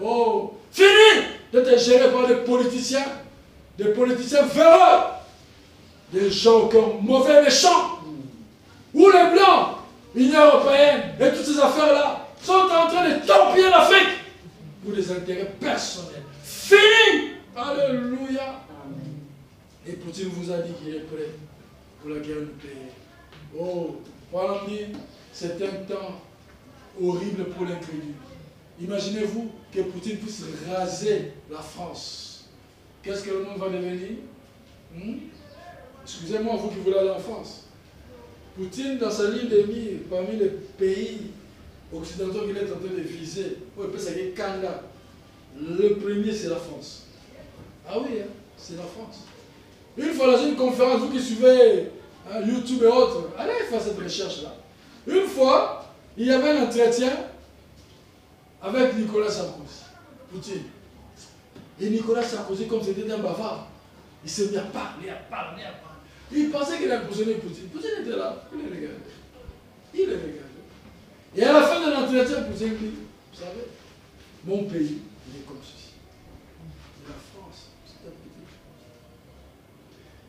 Oh, fini d'être géré par des politiciens véreux, des gens au cœur mauvais, méchants, ou les blancs, l'Union européenne et toutes ces affaires-là sont en train de torpiller l'Afrique pour des intérêts personnels. Fini. Alléluia. Et Poutine vous a dit qu'il est prêt pour la guerre nucléaire. Oh, voilà, c'est un temps horrible pour l'incrédule. Imaginez-vous que Poutine puisse raser la France. Qu'est-ce que le monde va devenir? Excusez-moi, vous qui voulez aller en France. Poutine, dans sa ligne de mire, parmi les pays occidentaux qu'il est en train de viser, il peut s'appeler Canada. Le premier, c'est la France. Ah oui, hein, c'est la France. Une fois dans une conférence, vous qui suivez YouTube et autres, allez faire cette recherche-là. Une fois, il y avait un entretien avec Nicolas Sarkozy, Poutine. Et Nicolas Sarkozy, comme c'était un bavard, il s'est mis à parler. Il pensait qu'il impressionnait Poutine. Poutine était là, il les regardait. Et à la fin de l'entretien, Poutine dit, vous savez, mon pays, il est comme ceci. La France, c'est un petit.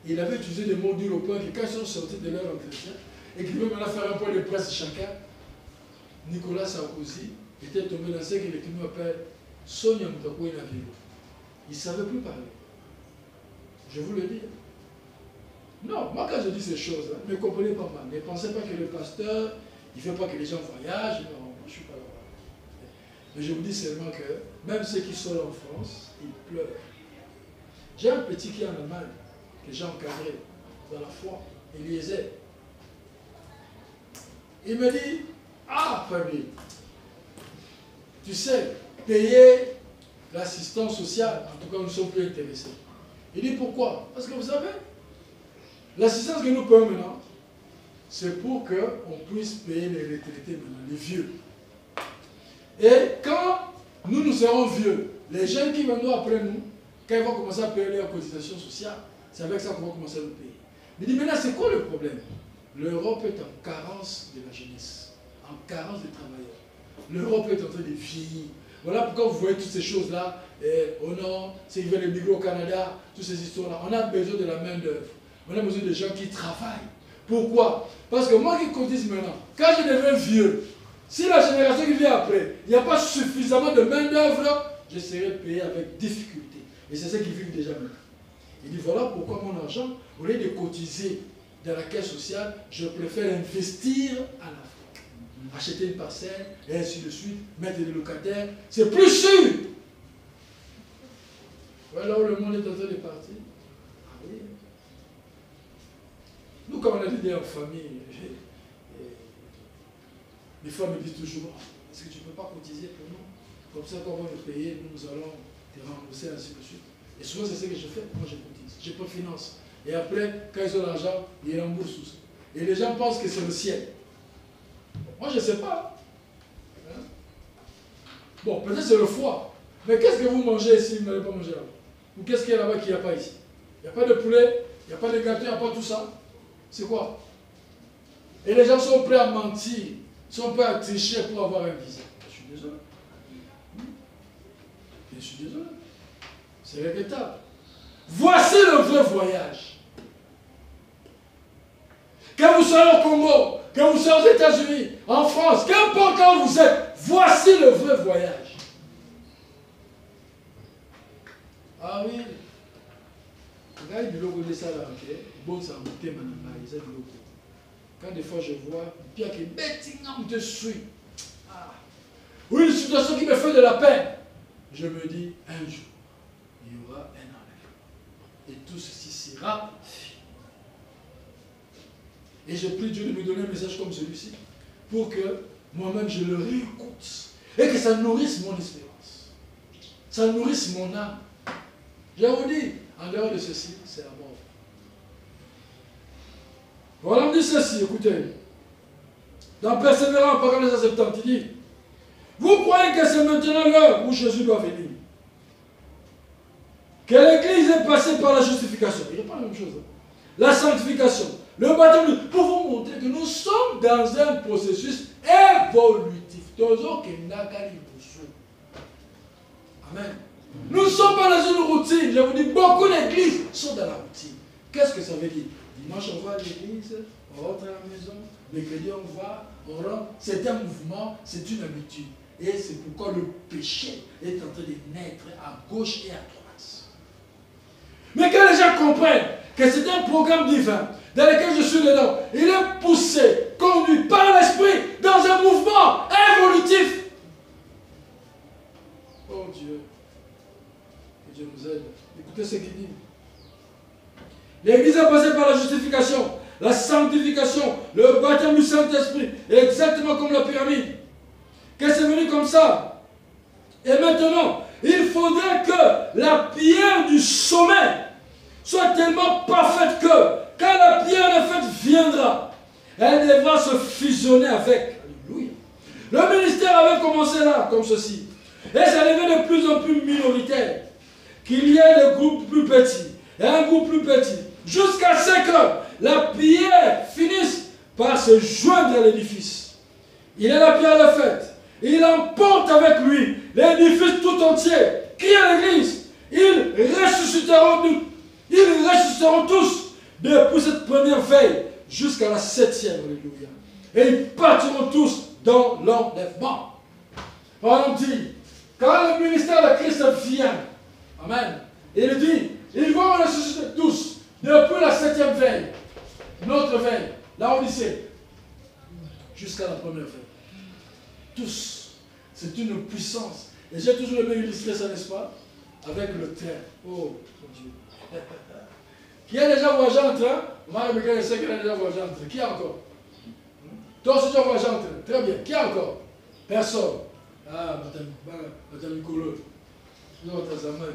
Il avait utilisé des mots durs au point que quand ils sont sortis de leur entretien, et qu'ils veulent maintenant faire un point de presse chacun, Nicolas Sarkozy était tombé dans ce que les Kinois appellent Sonia Mutakoui Navilo. Il ne savait plus parler. Je vous le dis. Non, moi quand je dis ces choses, ne comprenez pas mal. Ne pensez pas que le pasteur, il ne fait pas que les gens voyagent. Non, moi, je ne suis pas là. Mais je vous dis seulement que même ceux qui sont là en France, ils pleurent. J'ai un petit qui est en Allemagne, que j'ai encadré dans la foi, Eliezer. Il me dit, ah, famille, tu sais, payer l'assistance sociale, en tout cas, nous ne sommes plus intéressés. Il dit, pourquoi? Parce que vous savez, l'assistance que nous payons maintenant, c'est pour qu'on puisse payer les retraités maintenant, les vieux. Et quand nous serons vieux, les jeunes qui viendront après nous, quand ils vont commencer à payer leurs cotisations sociales, c'est avec ça qu'on va commencer à nous payer. Il dit, maintenant, c'est quoi le problème? L'Europe est en carence de la jeunesse, en carence des travailleurs. L'Europe est en train de vieillir. Voilà pourquoi vous voyez toutes ces choses-là. Au nord, c'est qu'ils veulent émigrer au Canada, toutes ces histoires-là. On a besoin de la main-d'œuvre. On a besoin de gens qui travaillent. Pourquoi? Parce que moi qui cotise maintenant, quand je deviens vieux, Si la génération qui vient après, il n'y a pas suffisamment de main-d'œuvre, je serai payé avec difficulté. Et c'est ce qu'ils vivent déjà maintenant. Il dit, voilà pourquoi mon argent, au lieu de cotiser dans la caisse sociale, je préfère investir à la fois. Acheter une parcelle, et ainsi de suite, mettre des locataires, c'est plus sûr. Voilà où le monde est en train de partir. Ah oui. Nous, quand on a des en famille, les femmes me disent toujours, est-ce que tu ne peux pas cotiser pour nous? Comme ça, quand on va nous payer, nous allons te rembourser, ainsi de suite. Et souvent, c'est ce que je fais. Moi, je cotise. Je préfinance. Et après, quand ils ont l'argent, ils remboursent tout ça. Et les gens pensent que c'est le ciel. Moi, je ne sais pas. Hein? Bon, peut-être c'est le foie. Mais qu'est-ce que vous mangez ici, vous n'allez pas manger là-bas? Ou qu'est-ce qu'il y a là-bas qu'il n'y a pas ici? Il n'y a pas de poulet, il n'y a pas de gâteau, il n'y a pas tout ça. C'est quoi? Et les gens sont prêts à mentir, sont prêts à tricher pour avoir un visa. Je suis désolé. Je suis désolé. C'est regrettable. Voici le vrai voyage. Que vous soyez au Congo, que vous soyez aux États-Unis, en France, qu'importe quand vous êtes, voici le vrai voyage. Ah oui. Regarde du logo de ça là, ok? Bon, ça a monté maintenant, ils ont du logo. Quand des fois je vois, puis il y a qui bêtement dessus. Ah. Oui, une situation qui me fait de la peine. Je me dis, un jour, il y aura un enlèvement. Et tout ceci sera fini. Et je prie Dieu de me donner un message comme celui-ci, pour que moi-même je le réécoute. Et que ça nourrisse mon espérance. Ça nourrisse mon âme. Je vous dis, en dehors de ceci, c'est la mort. Voilà, on dit ceci, écoutez. Dans Persévérant, par exemple, 70, il dit, vous croyez que c'est maintenant l'heure où Jésus doit venir? Que l'Église est passée par la justification. Il n'y a pas la même chose. La sanctification, le baptême, pour vous montrer que nous sommes dans un processus évolutif. Amen. Nous ne sommes pas dans une routine. Je vous dis, beaucoup d'églises sont dans la routine. Qu'est-ce que ça veut dire? Dimanche, on va à l'église, on rentre à la maison, mercredi, on va, on rentre. C'est un mouvement, c'est une habitude. Et c'est pourquoi le péché est en train de naître à gauche et à droite. Mais quand les gens comprennent que c'est un programme divin dans lequel je suis dedans, il est poussé, conduit par l'esprit dans un mouvement évolutif. Oh Dieu, que Dieu nous aide. Écoutez ce qu'il dit. L'Église est passée par la justification, la sanctification, le baptême du Saint-Esprit, exactement comme la pyramide. Que c'est venu comme ça. Et maintenant, il faudrait que la pierre du sommet soit tellement parfaite que, quand la pierre de fête viendra, elle devra se fusionner avec. Alléluia. Le ministère avait commencé là, comme ceci. Et ça devient de plus en plus minoritaire. Qu'il y ait des groupes plus petits, et un groupe plus petit, jusqu'à ce que la pierre finisse par se joindre à l'édifice. Il est la pierre de fête. Il emporte avec lui l'édifice tout entier, qui est l'Église. Ils ressusciteront tous depuis cette première veille jusqu'à la 7e. Alléluia. Et ils partiront tous dans l'enlèvement. Par exemple, dit, quand le ministère de Christ vient, amen, il dit, ils vont ressusciter tous depuis la 7e veille, notre veille, la Odyssée, jusqu'à la première veille. Tous. C'est une puissance. Et j'ai toujours aimé illustrer ça, n'est-ce pas? Avec le train. Oh, mon Dieu. Qui a déjà voyagé en train? Marie-Michel, je sais qu'il a déjà voyagé en train. Qui a encore? Toi aussi, tu as voyagé en train. Très bien. Qui a encore? Personne. Ah, Madame Nicolas. L'autre, jamais.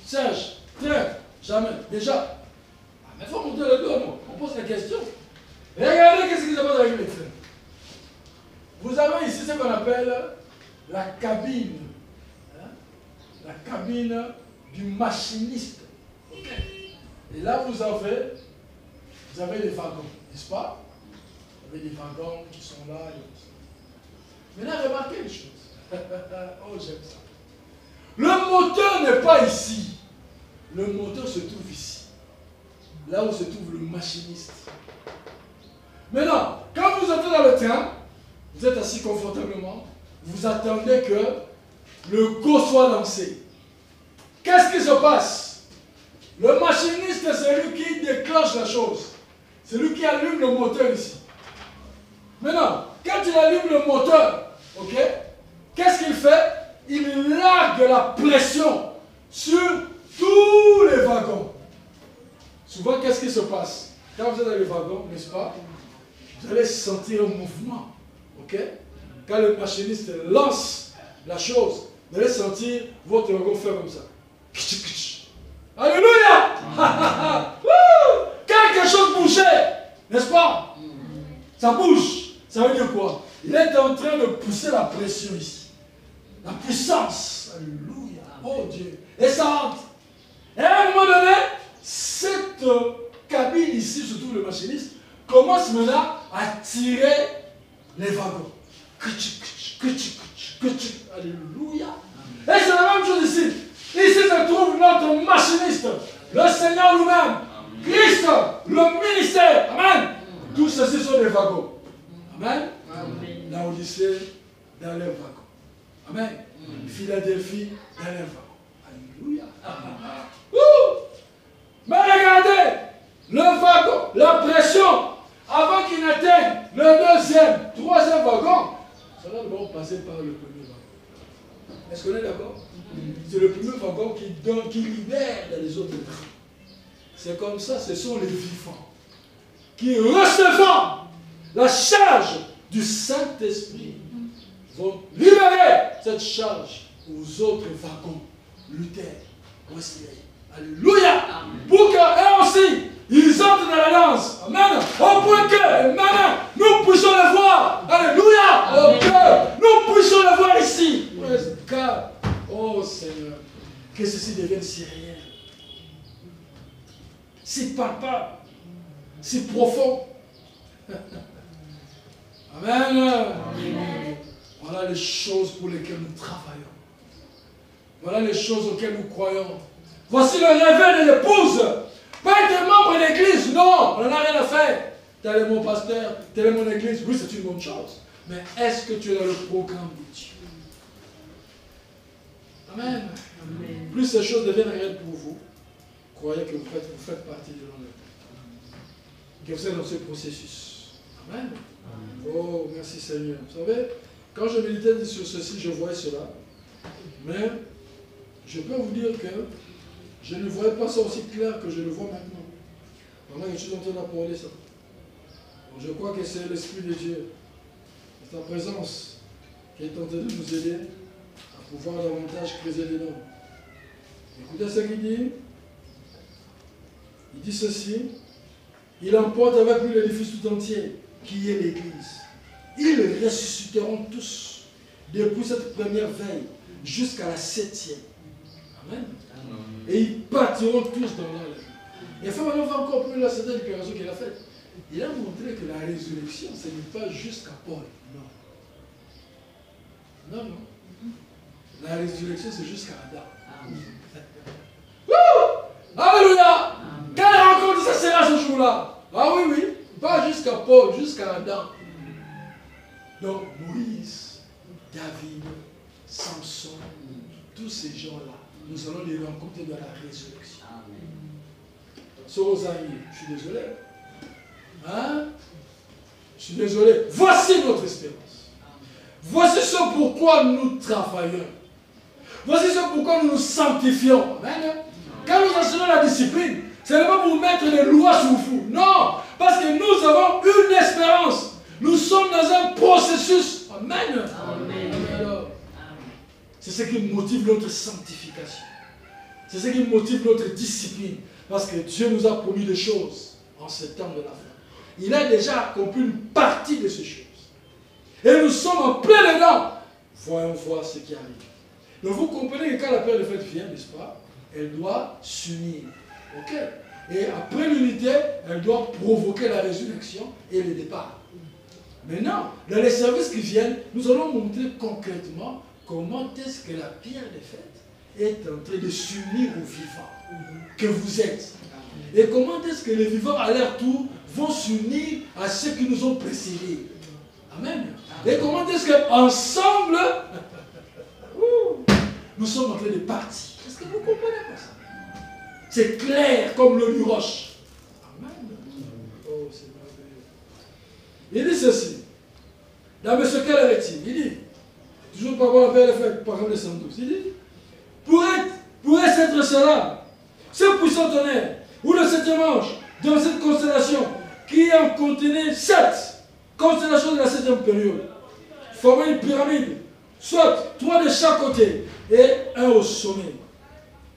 Serge, train. Jamais. Déjà. Ah, mais il faut monter le dos, non? On pose la question. Regardez qu'est-ce qui se passe avec les trains. Vous avez ici ce qu'on appelle la cabine. Hein? La cabine du machiniste. Okay. Et là, vous avez des wagons, n'est-ce pas? Vous avez des wagons qui sont là. Maintenant, remarquez une chose. Oh, j'aime ça. Le moteur n'est pas ici. Le moteur se trouve ici. Là où se trouve le machiniste. Maintenant, quand vous entrez dans le train, vous êtes assis confortablement, vous attendez que le go soit lancé. Qu'est-ce qui se passe? Le machiniste, c'est lui qui déclenche la chose. C'est lui qui allume le moteur ici. Maintenant, quand il allume le moteur, ok, qu'est-ce qu'il fait? Il largue la pression sur tous les wagons. Souvent, qu'est-ce qui se passe? Quand vous êtes dans les wagons, n'est-ce pas? Vous allez sentir un mouvement. Ok? Quand le machiniste lance la chose, vous allez sentir votre wagon faire comme ça. Alléluia! Quelque chose bougeait, n'est-ce pas? Ça bouge. Ça veut dire quoi? Il est en train de pousser la pression ici. La puissance. Alléluia. Oh Dieu. Et ça rentre. Et à un moment donné, cette cabine ici, surtout le machiniste, commence maintenant à tirer les wagons. Alléluia. Et c'est la même chose ici. Ici se trouve notre machiniste, le Seigneur lui-même, Christ, le ministère. Amen. Tout ceci sont des wagons. Amen. La Odyssée dans les wagons. Amen. Philadelphie dans les wagons. Alléluia. Mais regardez, le wagon, la pression, avant qu'il n'atteigne le deuxième, troisième wagon, ça va d'abord passer par le premier wagon. Est-ce qu'on est d'accord? C'est le premier wagon qui donne, qui libère dans les autres trains. C'est comme ça, ce sont les vivants qui, recevant la charge du Saint-Esprit, vont libérer cette charge aux autres wagons. Luther, Wesley. Alléluia. Pour qu'eux aussi, ils entrent dans la danse. Amen. Au point que, maintenant, nous puissions le voir. Alléluia. Au que nous puissions le voir ici. Car, oh Seigneur, que ceci devienne si réel, si palpable, si profond. Amen. Amen. Voilà les choses pour lesquelles nous travaillons. Voilà les choses auxquelles nous croyons. Voici le réveil de l'épouse. Pas être membre de l'église, non, on n'en a rien à faire. Tel est mon pasteur, telle est mon église, oui, c'est une bonne chose. Mais est-ce que tu es dans le programme de Dieu? Amen. Amen. Plus ces choses deviennent réelles pour vous, croyez que vous faites partie de l'homme. Que vous êtes dans ce processus. Amen. Amen. Oh, merci Seigneur. Vous savez, quand je méditais sur ceci, je voyais cela. Mais je peux vous dire que je ne voyais pas ça aussi clair que je le vois maintenant. Pendant que je suis en train d'apporter ça. Donc je crois que c'est l'Esprit de Dieu, sa présence, qui est en train de nous aider à pouvoir davantage creuser dedans. Écoutez ce qu'il dit. Il dit ceci. Il emporte avec lui l'édifice tout entier, qui est l'Église. Ils ressusciteront tous, depuis cette première veille jusqu'à la 7e. Amen. Et ils partiront tous dans l'air. Et enfin, on va encore plus là, cette déclaration qu'il a faite. Il a montré que la résurrection, ce n'est pas jusqu'à Paul. Non. Non, non. La résurrection, c'est jusqu'à Adam. Alléluia! Quelle rencontre ça sera ce jour-là? Ah oui, oui. Pas jusqu'à Paul, jusqu'à Adam. Donc, Moïse, David, Samson, tous ces gens-là, nous allons les rencontrer dans la résurrection. Sorosaï, je suis désolé. Hein? Je suis désolé. Voici notre espérance. Voici ce pourquoi nous travaillons. Voici ce pourquoi nous nous sanctifions. Amen. Quand nous enseignons la discipline, ce n'est pas pour mettre des lois sur vous. Non. Parce que nous avons une espérance. Nous sommes dans un processus. Amen. Amen. C'est ce qui motive notre sanctification. C'est ce qui motive notre discipline. Parce que Dieu nous a promis des choses en ce temps de la fin. Il a déjà accompli une partie de ces choses. Et nous sommes en plein dedans. Voyons voir ce qui arrive. Donc vous comprenez que quand la période de fête vient, n'est-ce pas, elle doit s'unir. Ok? Et après l'unité, elle doit provoquer la résurrection et le départ. Maintenant, dans les services qui viennent, nous allons montrer concrètement comment est-ce que la pierre des fêtes est en train de s'unir aux vivants que vous êtes. Et comment est-ce que les vivants à leur tour vont s'unir à ceux qui nous ont précédés. Amen. Et comment est-ce qu'ensemble, nous sommes en train de partir? Est-ce que vous comprenez pas ça? C'est clair comme l'eau du roche. Amen. Oh, c'est merveilleux. Il dit ceci. Dans M. Keller, il dit, toujours par rapport à l'effet, par exemple de 112, il dit, pourrait-ce être cela, ce puissant tonnerre, ou le septième ange, dans cette constellation, qui en contenait 7 constellations de la 7e période, formait une pyramide, soit 3 de chaque côté, et un au sommet,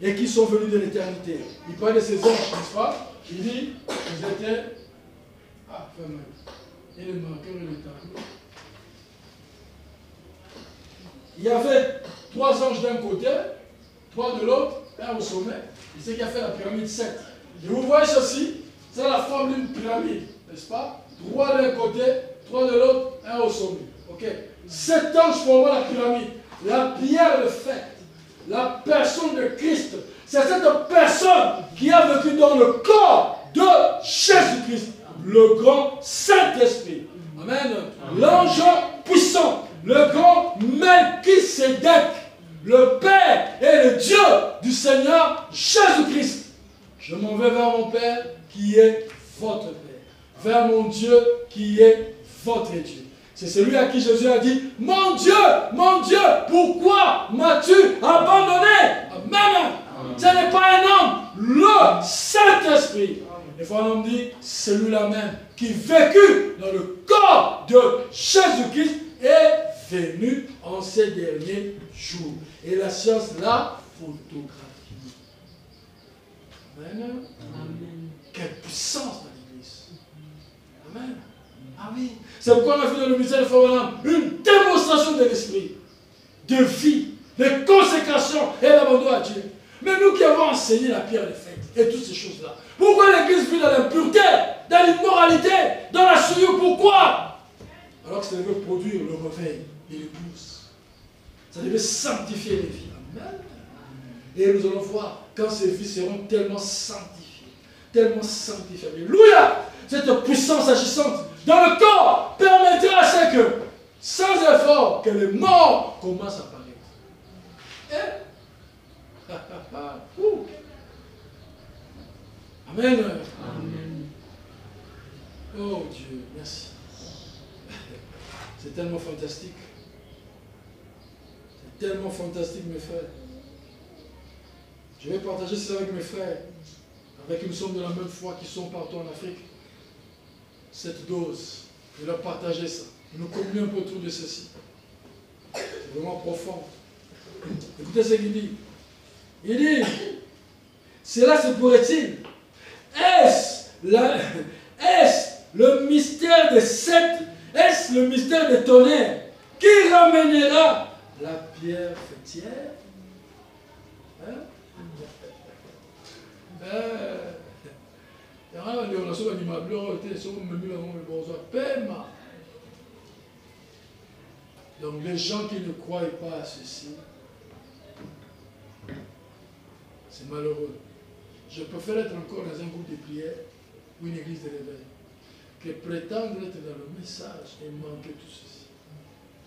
et qui sont venus de l'éternité. Il parle de ces anges, n'est-ce pas? Il dit, ils étaient... Ah, ferme. Il est marqué le temps. Il y avait 3 anges d'un côté, 3 de l'autre, un au sommet. Et c'est qui a fait la pyramide 7. Et vous voyez ceci, c'est la forme d'une pyramide, n'est-ce pas? 3 d'un côté, 3 de l'autre, un au sommet. Ok. 7 anges forment la pyramide. La pierre de fête, la personne de Christ, c'est cette personne qui a vécu dans le corps de Jésus-Christ, le grand Saint-Esprit. Amen. L'ange puissant, le grand Melchisédek, le Père et le Dieu du Seigneur Jésus-Christ. Je m'en vais vers mon Père qui est votre Père, vers mon Dieu qui est votre Dieu. C'est celui à qui Jésus a dit, mon Dieu, pourquoi m'as-tu abandonné? Amen. Ce n'est pas un homme, le Saint-Esprit. Et on dit, celui-là même qui vécut dans le corps de Jésus-Christ est venu en ces derniers jours. Et la science l'a photographie. Amen. Amen. Quelle puissance dans l'Église. Amen. Ah oui. C'est pourquoi on a vu dans le ministère de Forêt une démonstration de l'esprit, de vie, de consécration et d'abandon à Dieu. Mais nous qui avons enseigné la pierre de fête et toutes ces choses-là, pourquoi l'Église vit dans l'impureté, dans l'immoralité, dans la souillure? Pourquoi? Alors que ça devait produire le réveil et l'épouse. Ça devait sanctifier les vies. Amen. Et nous allons voir quand ces vies seront tellement sanctifiées. Tellement sanctifiées. Alléluia! Cette puissance agissante dans le corps permettra à ce que, sans effort, que les morts commencent à apparaître. Amen. Amen. Oh Dieu, merci. C'est tellement fantastique. C'est tellement fantastique, mes frères. Je vais partager ça avec mes frères, avec qui nous sommes de la même foi, qui sont partout en Afrique. Cette dose, je vais leur partager ça. Et nous communions un peu autour de ceci. C'est vraiment profond. Écoutez ce qu'il dit. Il dit, cela se pourrait-il? Est-ce le mystère de sept, est-ce le mystère des tonnerres qui ramènera la pierre fêtière? Hein? Donc les gens qui ne croient pas à ceci, c'est malheureux. Je préfère être encore dans un groupe de prière ou une église de réveil que prétendre être dans le message et manquer tout ceci.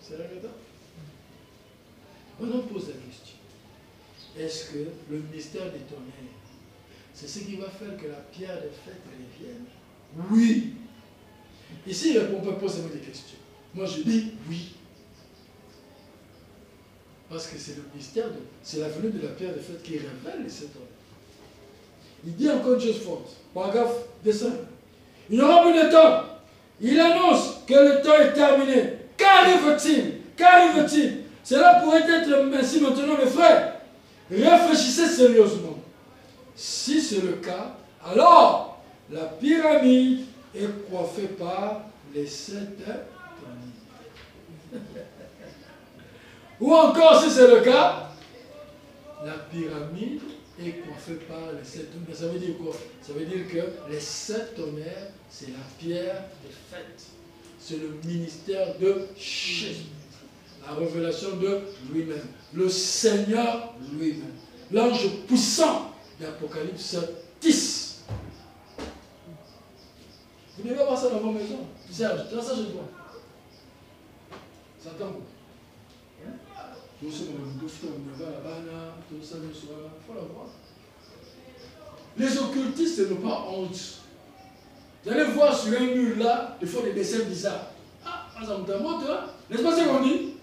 C'est regrettable. On pose la question. Est-ce que le mystère des tonnerres, c'est ce qui va faire que la pierre de fête revienne? Oui. Ici, il ne répond pas, posez-moi des questions. Moi, je dis oui. Parce que c'est le mystère, c'est la venue de la pierre de fête qui révèle les sept tonnerres. Il dit encore une chose forte. Paragraphe dessin. Il n'y aura plus de temps. Il annonce que le temps est terminé. Qu'arrive-t-il? Qu'arrive-t-il? Cela pourrait être ainsi maintenant, mes frères. Réfléchissez sérieusement. Si c'est le cas, alors la pyramide est coiffée par les sept tonnerres. Ou encore, si c'est le cas, la pyramide est coiffée par les sept tonnerres. Ça veut dire quoi? Ça veut dire que les sept tonnerres, c'est la pierre des fêtes. C'est le ministère de Jésus. La révélation de lui-même. Le Seigneur lui-même. L'ange puissant d'Apocalypse 10. Vous devez avoir ça dans vos maisons. Serge, dans ça je vois. Satan. Tout ça, il faut la voir. Les occultistes n'ont pas honte. Vous allez voir sur un mur là, ils font des dessins bizarres. Ah, n'est-ce pas ce qu'on dit?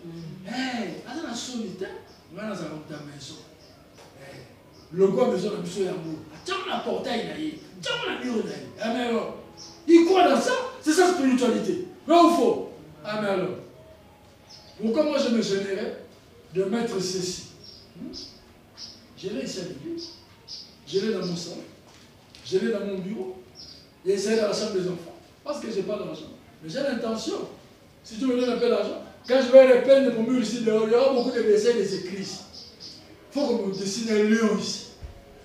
Dans la solitaire, on va dans la maison. Le gars maison de Bissou Yamou. Tiens, la portail, tiens, la mur. Alors, il croit dans ça? C'est sa spiritualité. Là où il faut. Ah, mais alors, pourquoi moi je me gênerais de mettre ceci? Je l'ai ici à l'église, je l'ai dans mon salon, je l'ai dans mon bureau, et c'est dans la chambre des enfants. Parce que je n'ai pas d'argent. Mais j'ai l'intention. Si tu me donnes un peu d'argent, quand je vais repeindre mon mur ici dehors, il y aura beaucoup de dessins et des écrits ici. Il faut qu'on me dessine un lion ici.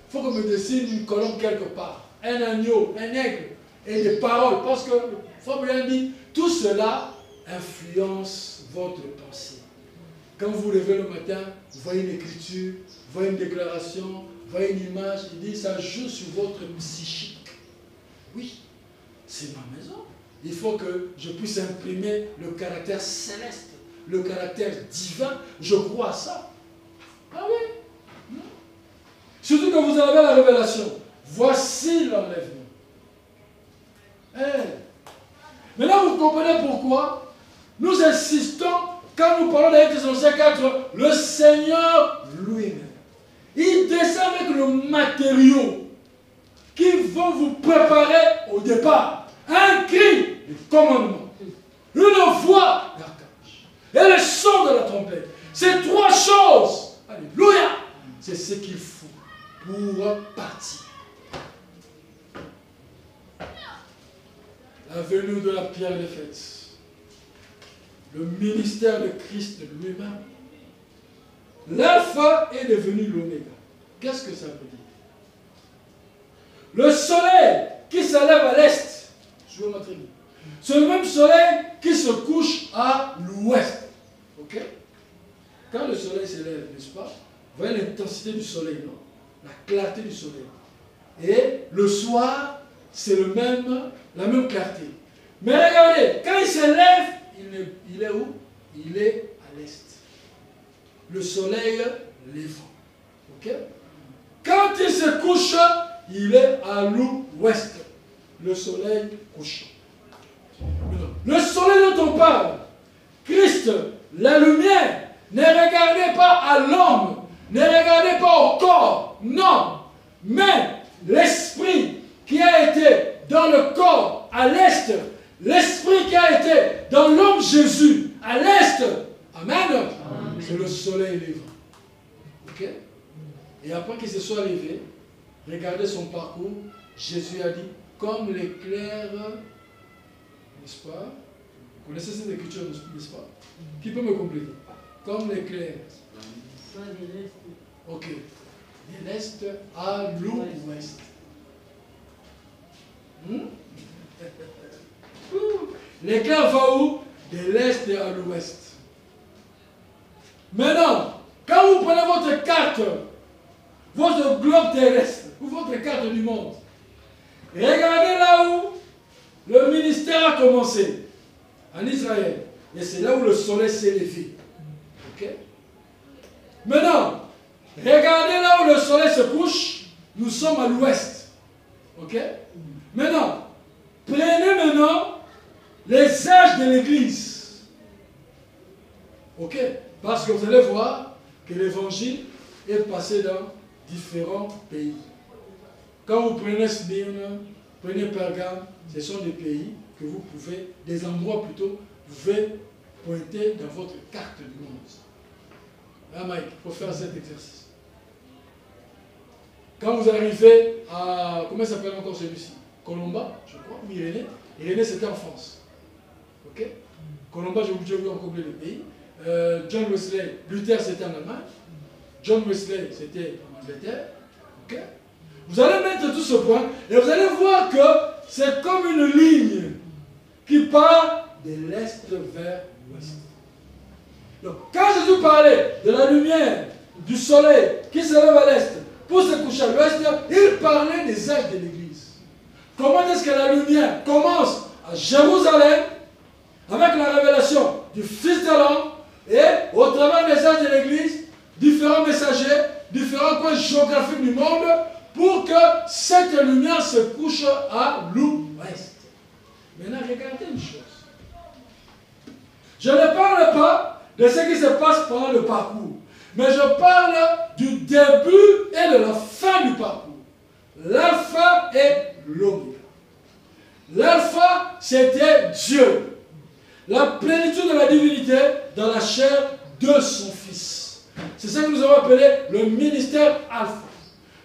Il faut qu'on me dessine une colombe quelque part, un agneau, un aigle, et des paroles. Parce que, il faut bien dire, tout cela influence votre pensée. Quand vous vous levez le matin, vous voyez une écriture, vous voyez une déclaration, vous voyez une image, il dit ça joue sur votre psychique. Oui, c'est ma maison. Il faut que je puisse imprimer le caractère céleste, le caractère divin. Je crois à ça. Ah oui. Surtout quand vous avez la révélation. Voici l'enlèvement. Maintenant, vous comprenez pourquoi nous insistons, quand nous parlons d'Actes des Anciens 4, le Seigneur lui-même. Il descend avec le matériau qui vont vous préparer au départ. Un cri de commandement, une voix d'archange et le son de la trompette. Ces trois choses, alléluia, c'est ce qu'il faut pour partir. La venue de la pierre des fêtes, le ministère de Christ lui-même, l'alpha est devenu l'oméga. Qu'est-ce que ça veut dire? Le soleil qui se lève à l'est, c'est le même soleil qui se couche à l'ouest. Ok? Quand le soleil se lève, n'est-ce pas? Vous voyez l'intensité du soleil, non? La clarté du soleil. Et le soir, c'est la même clarté. Mais regardez, quand il se lève, il est où? Il est à l'est. Le soleil levant. Ok? Quand il se couche, il est à l'ouest. Le soleil couchant. Le soleil dont on parle, Christ, la lumière, ne regardez pas à l'homme, ne regardez pas au corps, non, mais l'esprit qui a été dans le corps à l'est, l'esprit qui a été dans l'homme Jésus à l'est, amen, c'est le soleil levant. Ok? Et après qu'il se soit levé, regardez son parcours, Jésus a dit, comme l'éclair, n'est-ce pas? Vous connaissez cette écriture, n'est-ce pas? Qui peut me compléter? Comme l'éclair. Ok. De l'est à l'ouest. L'éclair va où? De l'est à l'ouest. Maintenant, quand vous prenez votre carte, votre globe terrestre, ou votre carte du monde, regardez là où le ministère a commencé, en Israël. Et c'est là où le soleil s'est levé. Ok? Maintenant, regardez là où le soleil se couche, nous sommes à l'ouest. Ok? Maintenant, prenez maintenant les âges de l'Église. Ok? Parce que vous allez voir que l'évangile est passé dans différents pays. Quand vous prenez Smyrne, prenez Pergame, ce sont des pays que vous pouvez, des endroits plutôt, vous pouvez pointer dans votre carte du monde. Ah Mike, il faut faire cet exercice. Quand vous arrivez à, comment s'appelle encore celui-ci? Colomba, je crois, ou Irénée. Irénée, c'était en France. Ok? Colomba, je vais encore oublier le pays. John Wesley, Luther, c'était en Allemagne. John Wesley, c'était en Angleterre. Ok? Vous allez mettre tout ce point et vous allez voir que c'est comme une ligne qui part de l'est vers l'ouest. Donc, quand Jésus parlait de la lumière du soleil qui se lève à l'est pour se coucher à l'ouest, il parlait des âges de l'Église. Comment est-ce que la lumière commence à Jérusalem avec la révélation du Fils de l'homme et au travers des messages de l'Église, différents messagers, différents coins géographiques du monde pour que cette lumière se couche à l'ouest. Maintenant, regardez une chose. Je ne parle pas de ce qui se passe pendant le parcours, mais je parle du début et de la fin du parcours. L'alpha et l'oméga. L'alpha, c'était Dieu. La plénitude de la divinité dans la chair de son Fils. C'est ça que nous avons appelé le ministère alpha.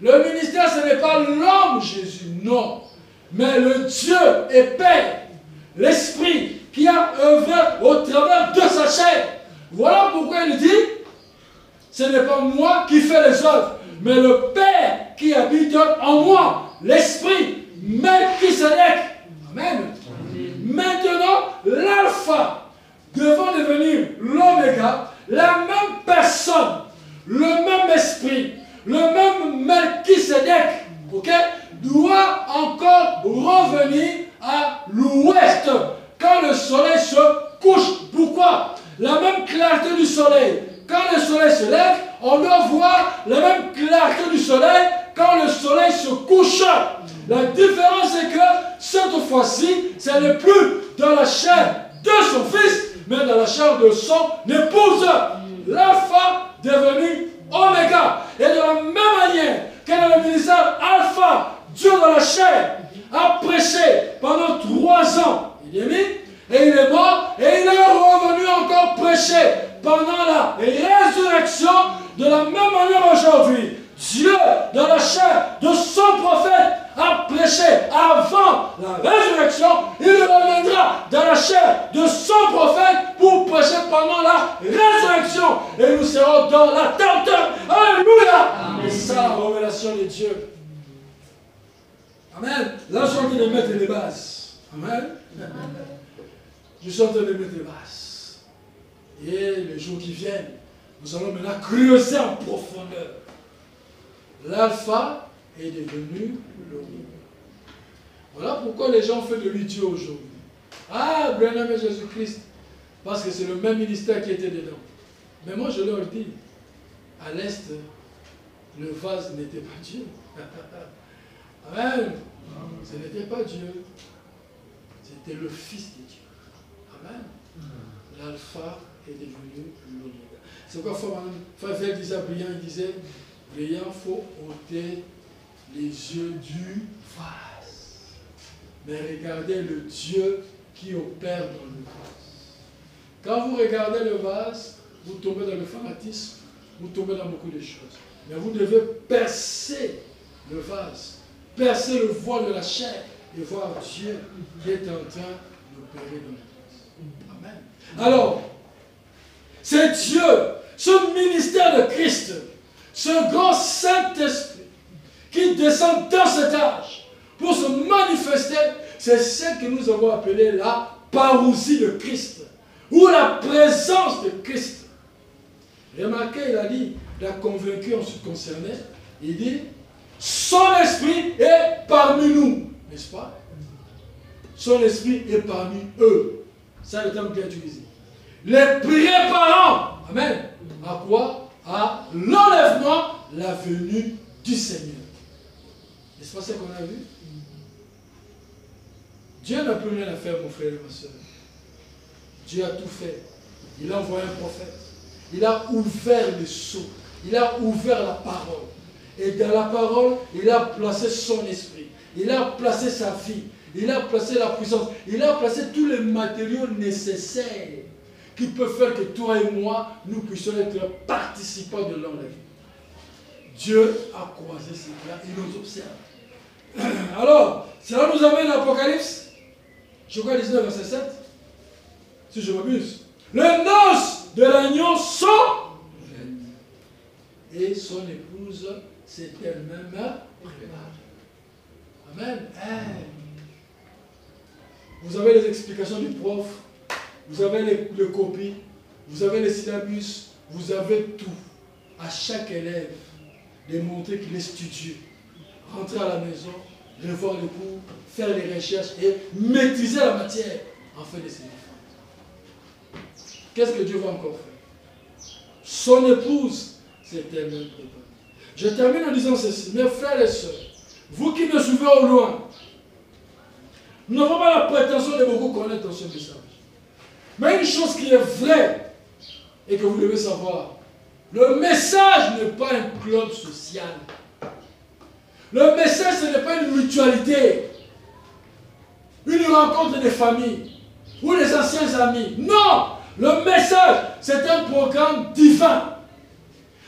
Le ministère, ce n'est pas l'homme Jésus, non. Mais le Dieu et Père, l'Esprit qui a œuvré au travers de sa chair. Voilà pourquoi il dit, ce n'est pas moi qui fais les œuvres, mais le Père qui habite en moi, l'Esprit, Melchisédek. Amen. Maintenant, l'alpha devant devenir l'oméga, la même personne, le même esprit, le même Melchisédek, ok, doit encore revenir à l'ouest quand le soleil se couche. Pourquoi? La même clarté du soleil. Quand le soleil se lève, on doit voir la même clarté du soleil quand le soleil se couche. La différence est que cette fois-ci, ce n'est plus dans la chair de son fils, mais dans la chair de son épouse. L'alpha devenu oméga. Et de la même manière que dans le ministère alpha, Dieu dans la chair a prêché pendant 3 ans. Il est mis, et il est mort, et il est revenu encore prêcher pendant la résurrection. De la même manière aujourd'hui, Dieu, dans la chair de son prophète, a prêché avant la résurrection. Il reviendra dans la chair de son prophète pour prêcher pendant la résurrection. Et nous serons dans l'attente. Alléluia! Et ça, la révélation de Dieu. Amen. Là, je suis en train de mettre les bases. Amen. Je suis en train de mettre les bases. Et les jours qui viennent, nous allons maintenant creuser en profondeur. L'alpha est devenu l'oméga. Voilà pourquoi les gens font de lui Dieu aujourd'hui. Ah, Branham et Jésus-Christ. Parce que c'est le même ministère qui était dedans. Mais moi je leur dis, à l'Est, le vase n'était pas Dieu. Amen. Ce n'était pas Dieu. C'était le Fils de Dieu. Amen. L'alpha est devenu l'oméga. C'est pourquoi Favel disait à Briand, il disait, Briand, il faut ôter les yeux du vase. Mais regardez le Dieu qui opère dans le vase. Quand vous regardez le vase, vous tombez dans le fanatisme, vous tombez dans beaucoup de choses. Mais vous devez percer le vase, percer le voile de la chair et voir Dieu qui est en train d'opérer dans le vase. Amen. Alors, c'est Dieu, ce ministère de Christ, ce grand Saint-Esprit qui descend dans cet âge pour se manifester, c'est ce que nous avons appelé la parousie de Christ, ou la présence de Christ. Remarquez, il a dit, il a convaincu ensuite concerné, il dit, son esprit est parmi nous, n'est-ce pas? Son esprit est parmi eux. C'est le terme qu'il a utilisé. Les préparant, amen, à quoi? À l'enlèvement, la venue du Seigneur. N'est-ce pas ce qu'on a vu? Dieu n'a plus rien à faire, mon frère et ma soeur. Dieu a tout fait. Il a envoyé un prophète. Il a ouvert les sceaux. Il a ouvert la parole. Et dans la parole, il a placé son esprit. Il a placé sa vie. Il a placé la puissance. Il a placé tous les matériaux nécessaires qui peuvent faire que toi et moi, nous puissions être participants de l'enlèvement. Dieu a croisé ces plans, il nous observe. Alors, cela nous amène à l'Apocalypse, je crois 19, verset 7, si je m'abuse. Les noces de l'agneau sont et son épouse s'est elle-même préparée. Amen. Vous avez les explications du prof, vous avez les copies, vous avez les syllabus, vous avez tout. À chaque élève, démontrer qu'il est studieux. Rentrer à la maison, revoir les cours, faire les recherches et maîtriser la matière afin de se défendre. qu'est-ce que Dieu va encore faire? Son épouse s'est elle-même préparée. Je termine en disant ceci. Mes frères et sœurs, vous qui me suivez au loin, nous n'avons pas la prétention de beaucoup connaître dans ce message. Mais une chose qui est vraie et que vous devez savoir, le message n'est pas un club social. Le message, ce n'est pas une mutualité, une rencontre des familles ou des anciens amis. Non! Le message, c'est un programme divin,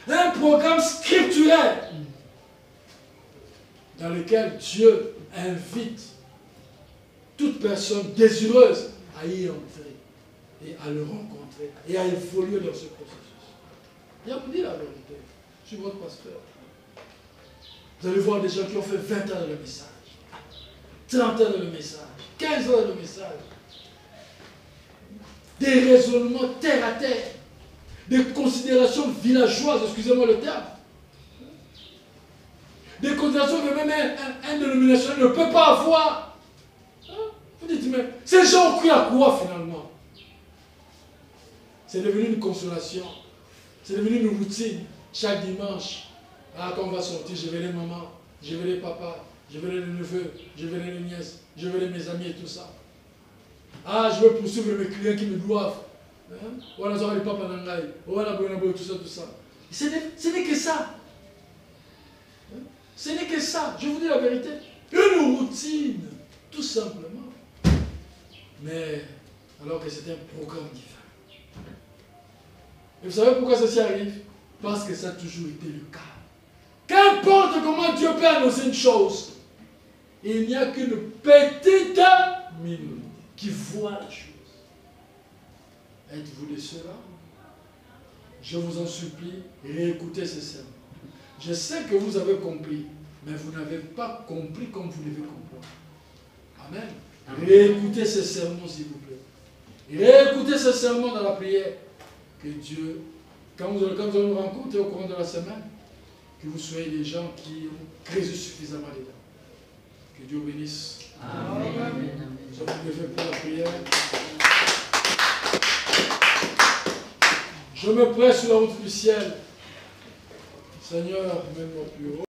un programme scripturaire dans lequel Dieu invite toute personne désireuse à y entrer et à le rencontrer et à évoluer dans ce processus. Je vous dis la vérité, je suis votre pasteur. Vous allez voir des gens qui ont fait 20 ans dans le message, 30 ans dans le message, 15 ans dans le message. Des raisonnements terre à terre, des considérations villageoises, excusez-moi le terme. Des considérations que même un dénominateur ne peut pas avoir. Vous dites, mais ces gens ont cru à quoi finalement? C'est devenu une consolation. C'est devenu une routine. Chaque dimanche, quand on va sortir, je verrai maman, je verrai papa, je verrai les neveux, je verrai les nièces, je verrai mes amis et tout ça. Je veux poursuivre mes clients qui me doivent. Voilà, ça va les papas nangai. Voilà, tout ça, tout ça. Ce n'est que ça. Ce n'est que ça. Je vous dis la vérité. Une routine, tout simplement. Mais, alors que c'est un programme divin. Et vous savez pourquoi ceci arrive? Parce que ça a toujours été le cas. Qu'importe comment Dieu peut annoncer une chose, il n'y a qu'une petite minorité qui voit la chose. Êtes-vous de ceux-là? Je vous en supplie, réécoutez ces sermons. Je sais que vous avez compris, mais vous n'avez pas compris comme vous devez comprendre. Amen. Réécoutez ces sermons, s'il vous plaît. Réécoutez ces sermons dans la prière. Que Dieu, quand vous allez nous rencontrer au cours de la semaine, que vous soyez des gens qui ont créé suffisamment dedans. Que Dieu bénisse. Amen. Nous avons fait pour la prière. Je me presse sur la route du ciel. Seigneur, mène-moi plus haut.